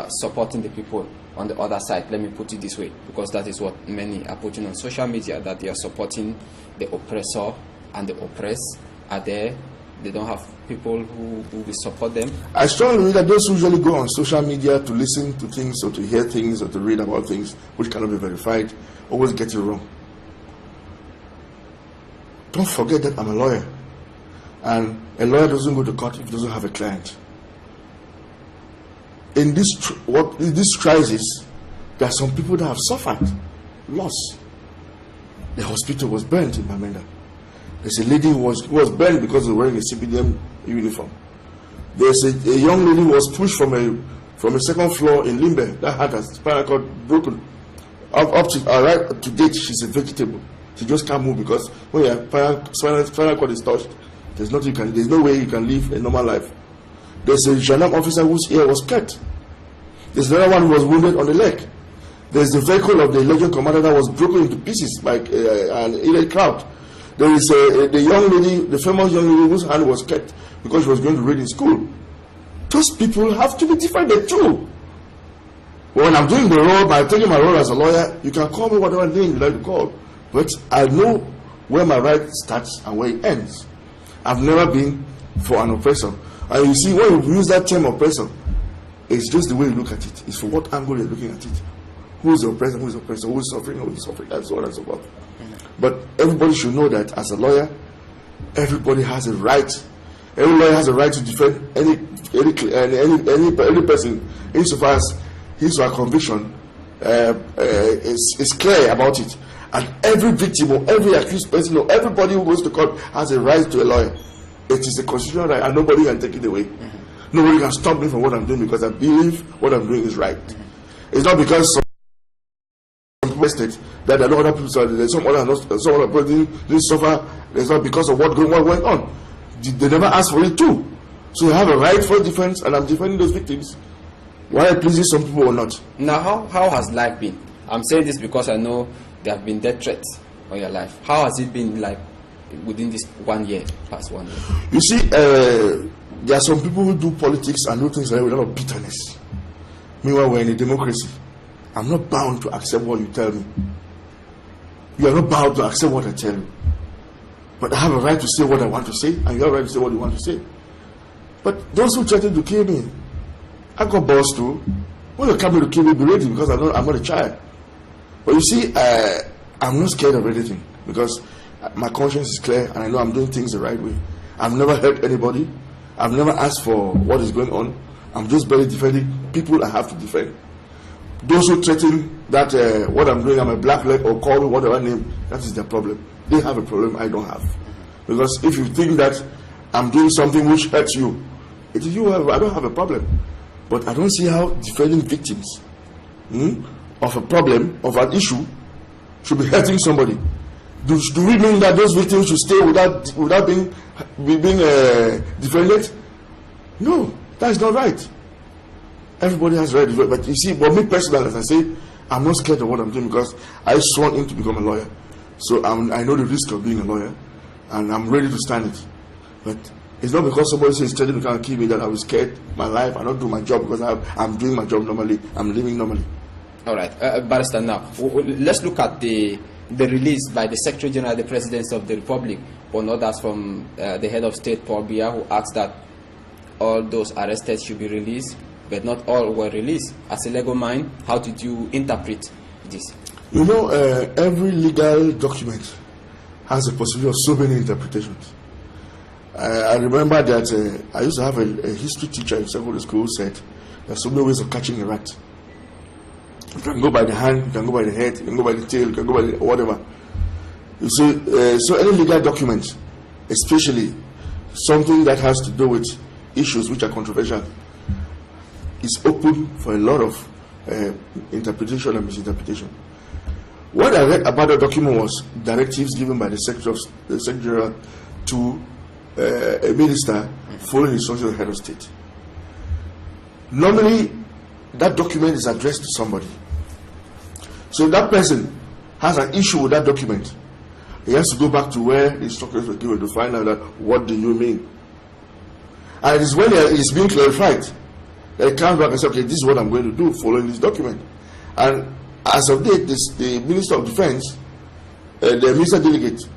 supporting the people on the other side? Let me put it this way, because that is what many are putting on social media, that they are supporting the oppressor and the oppressed are there. They don't have people who will support them. I strongly believe that those who usually go on social media to listen to things or to hear things or to read about things which cannot be verified always get it wrong. Don't forget that I'm a lawyer, and a lawyer doesn't go to court if he doesn't have a client. In this crisis, there are some people that have suffered loss. The hospital was burnt in Bamenda. There's a lady who was burned because of wearing a CPDM uniform. There's a young lady who was pushed from a second floor in Limbe that had her spinal cord broken. Up to date, she's a vegetable. She just can't move because when your spinal cord is touched, there's no way you can live a normal life. There's a gendarme officer whose ear was cut. There's another one who was wounded on the leg. There's the vehicle of the Legion commander that was broken into pieces by an elite crowd. There is the young lady, the famous young lady whose hand was cut because she was going to read in school. Those people have to be defended too. When I'm doing the role, by taking my role as a lawyer, you can call me whatever name you like to call. But I know where my right starts and where it ends. I've never been for an oppressor. And you see, when you use that term oppressor, it's just the way you look at it. It's for what angle you're looking at it. Who is the oppressor, who is the oppressor, who is suffering, who is suffering, and so on and so forth. But everybody should know that as a lawyer, everybody has a right. Every lawyer has a right to defend any person insofar as his or her conviction is clear about it. And every victim or every accused person or everybody who goes to court has a right to a lawyer. It is a constitutional right and nobody can take it away. Nobody can stop me from what I'm doing because I believe what I'm doing is right. It's not because some people state that there are other people, there's some other people didn't suffer. It's not because of what went on. They never asked for it too. So you have a right for defense, and I'm defending those victims. Whether it pleases some people or not. Now, how has life been? I'm saying this because I know there have been death threats on your life. How has it been like within this 1 year, past 1 year? You see, there are some people who do politics and do things like with a lot of bitterness. Meanwhile, we're in a democracy. I'm not bound to accept what you tell me. You are not bound to accept what I tell you. But I have a right to say what I want to say, and you have a right to say what you want to say. But those who threatened to kill me, I got balls too. When you come to kill me, be ready because I'm not a child. But you see, I'm not scared of anything because my conscience is clear and I know I'm doing things the right way. I've never hurt anybody. I've never asked for what is going on. I'm just barely defending people I have to defend. Those who threaten that what I'm doing, I'm a black leg or call me whatever name, that is their problem. They have a problem I don't have. Because if you think that I'm doing something which hurts you, it is you. I don't have a problem. But I don't see how defending victims of a problem, of an issue, should be hurting somebody. Do we mean that those victims should stay without being defended? No, that is not right. Everybody has right to do it. But you see, but me personally, as I say, I'm not scared of what I'm doing because I sworn in to become a lawyer. So I know the risk of being a lawyer, and I'm ready to stand it. But it's not because somebody says threatening to kill me that I was scared my life. I don't do my job because I'm doing my job normally. I'm living normally. All right, Barrister. Now let's look at the release by the Secretary General of the Presidency of the Republic on orders from the head of state, Paul Biya, who asked that all those arrested should be released, but not all were released. As a legal mind, how did you interpret this? You know, every legal document has a possibility of so many interpretations. I remember that I used to have a history teacher in secondary school who said there are so many ways of catching a rat. You can go by the hand, you can go by the head, you can go by the tail, you can go by the whatever. You see, so any legal document, especially something that has to do with issues which are controversial, is open for a lot of interpretation and misinterpretation. What I read about the document was directives given by the Secretary General to a minister following the instructions of the head of state. Normally, that document is addressed to somebody. So if that person has an issue with that document, he has to go back to where the instructions were given to find out that what do you mean. And it is when it is being clarified that it comes back and says, okay, this is what I'm going to do following this document. And as of date, the Minister of Defense, the Minister Delegate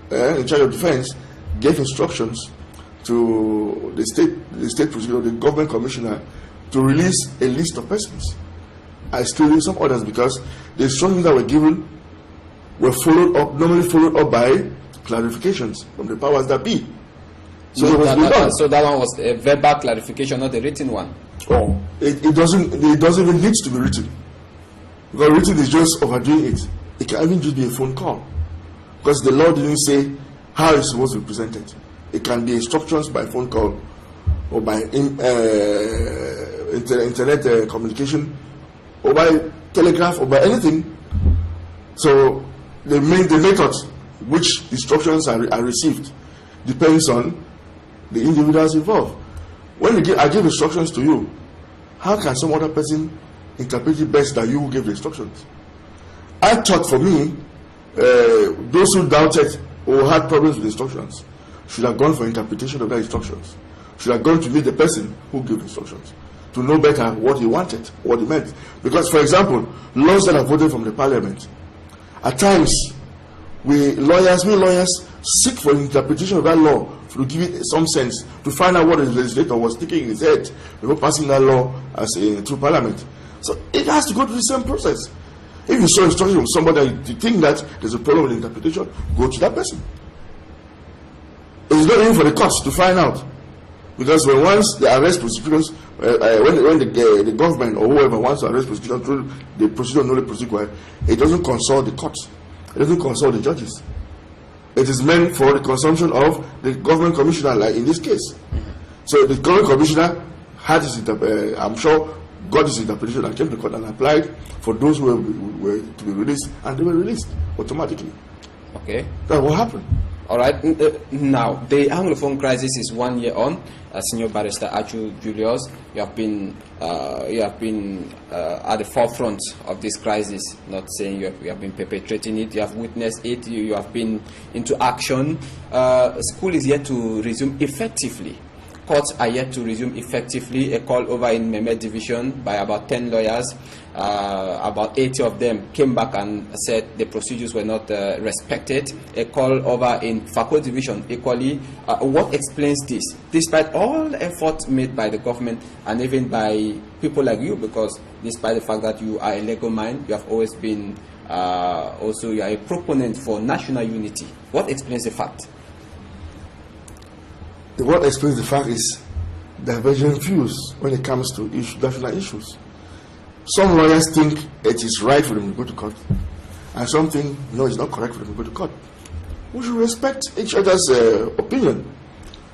in charge of Defense, gave instructions to the state prosecutor, the government commissioner, to release a list of persons. I still need some others because the instructions that were given were normally followed up by clarifications from the powers that be. So so that one was a verbal clarification, not a written one. Oh, it doesn't even need to be written. Because written is just overdoing it. It can even just be a phone call. Because the law didn't say how it's supposed to be presented. It can be instructions by phone call or by internet communication or by telegraph or by anything. So the method which instructions are received depends on the individuals involved. When I give instructions to you, how can some other person interpret it best than you who gave the instructions? I thought for me, those who doubted or had problems with instructions should have gone for interpretation of their instructions, should have gone to meet the person who gave instructions to know better what he wanted, what he meant. Because, for example, laws that are voted from the parliament, at times, we lawyers seek for interpretation of that law to give it some sense, to find out what the legislator was thinking in his head before passing that law through parliament. So it has to go through the same process. If you saw instruction from somebody and you think that there's a problem with interpretation, go to that person. It's not even for the courts to find out. Because when once the arrest prosecutors, when the government or whoever wants to arrest prosecutors through the procedure normally prosecuted, it doesn't consult the courts. It doesn't consult the judges. It is meant for the consumption of the government commissioner, like in this case. So the government commissioner had his I'm sure got his interpretation and came to court and applied for those who were to be released, and they were released automatically. Okay. That's what happened. All right. Now, the Anglophone crisis is 1 year on. Senior Barrister Achu Julius, you have been at the forefront of this crisis. Not saying you have been perpetrating it. You have witnessed it. You have been into action. School is yet to resume effectively. Courts are yet to resume effectively. A call over in Meme Division by about 10 lawyers. About 80 of them came back and said the procedures were not respected. A call over in Fako Division equally. What explains this? Despite all the efforts made by the government and even by people like you, because despite the fact that you are a legal mind, you have always been also you are a proponent for national unity. What explains the fact? What explains the fact is divergent views when it comes to national issues. Some lawyers think it is right for them to go to court, and some think no, it's not correct for them to go to court. We should respect each other's opinion.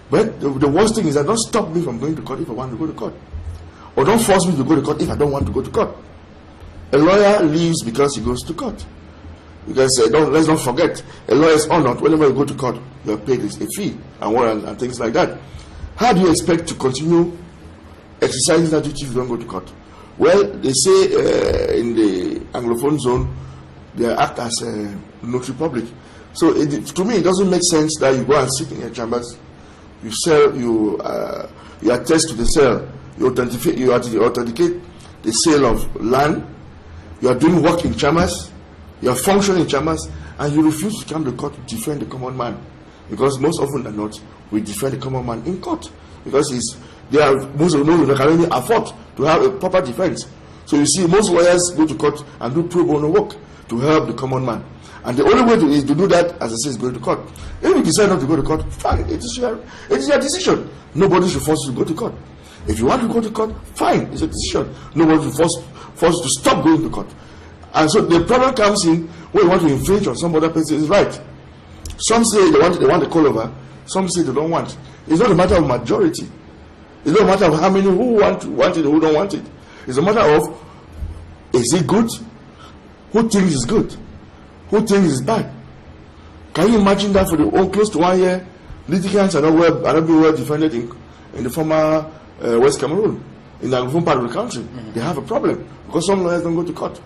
But the worst thing is that don't stop me from going to court if I want to go to court, or don't force me to go to court if I don't want to go to court. A lawyer leaves because he goes to court. Because let's not forget, a lawyer is honored. Whenever you go to court, you are paid a fee and things like that. How do you expect to continue exercising that duty if you don't go to court? Well, they say in the Anglophone zone, they act as a notary public. So to me, it doesn't make sense that you go and sit in your chambers, you attest to the sale, you authenticate the sale of land, you are doing work in chambers, you are functioning in chambers, and you refuse to come to court to defend the common man. Because most often than not, we defend the common man in court. Because most of them can only afford to have a proper defense. So you see, most lawyers go to court and do pro bono work to help the common man. And the only way to do that, as I say, is going to court. If you decide not to go to court, fine, it is your decision. Nobody should force you to go to court. If you want to go to court, fine, it's a decision. Nobody should force you to stop going to court. And so the problem comes in when you want to infringe on some other person's right. Some say they want the call over, some say they don't want. It's not a matter of majority. It's not a matter of how many who want it and who don't want it. It's a matter of, is it good? Who thinks it's good? Who thinks it's bad? Can you imagine that for close to 1 year, litigants are not being well defended in the former West Cameroon, in the Anglophone part of the country? They have a problem because some lawyers don't go to court.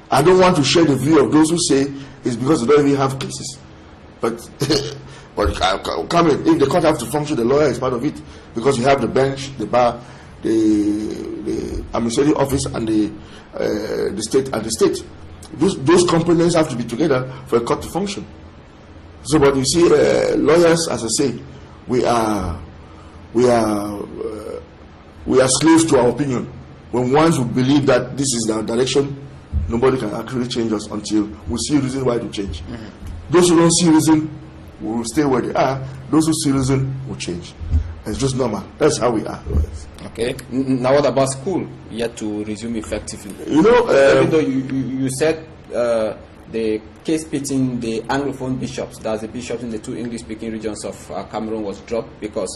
I don't want to share the view of those who say it's because they don't even have cases. But But come in, if the court have to function, the lawyer is part of it, because you have the bench, the bar, the administrative office, and the state and the state. Those components have to be together for a court to function. So, but you see, lawyers, as I say, we are slaves to our opinion. When once we believe that this is the direction, nobody can actually change us until we see reason why to change. Those who don't see reason will stay where they are. Those who see reason will change. It's just normal. That's how we are. Okay. Now, what about school yet to resume effectively? You know, even though you said the case pitting the Anglophone bishops, that's the bishops in the two English-speaking regions of Cameroon, was dropped because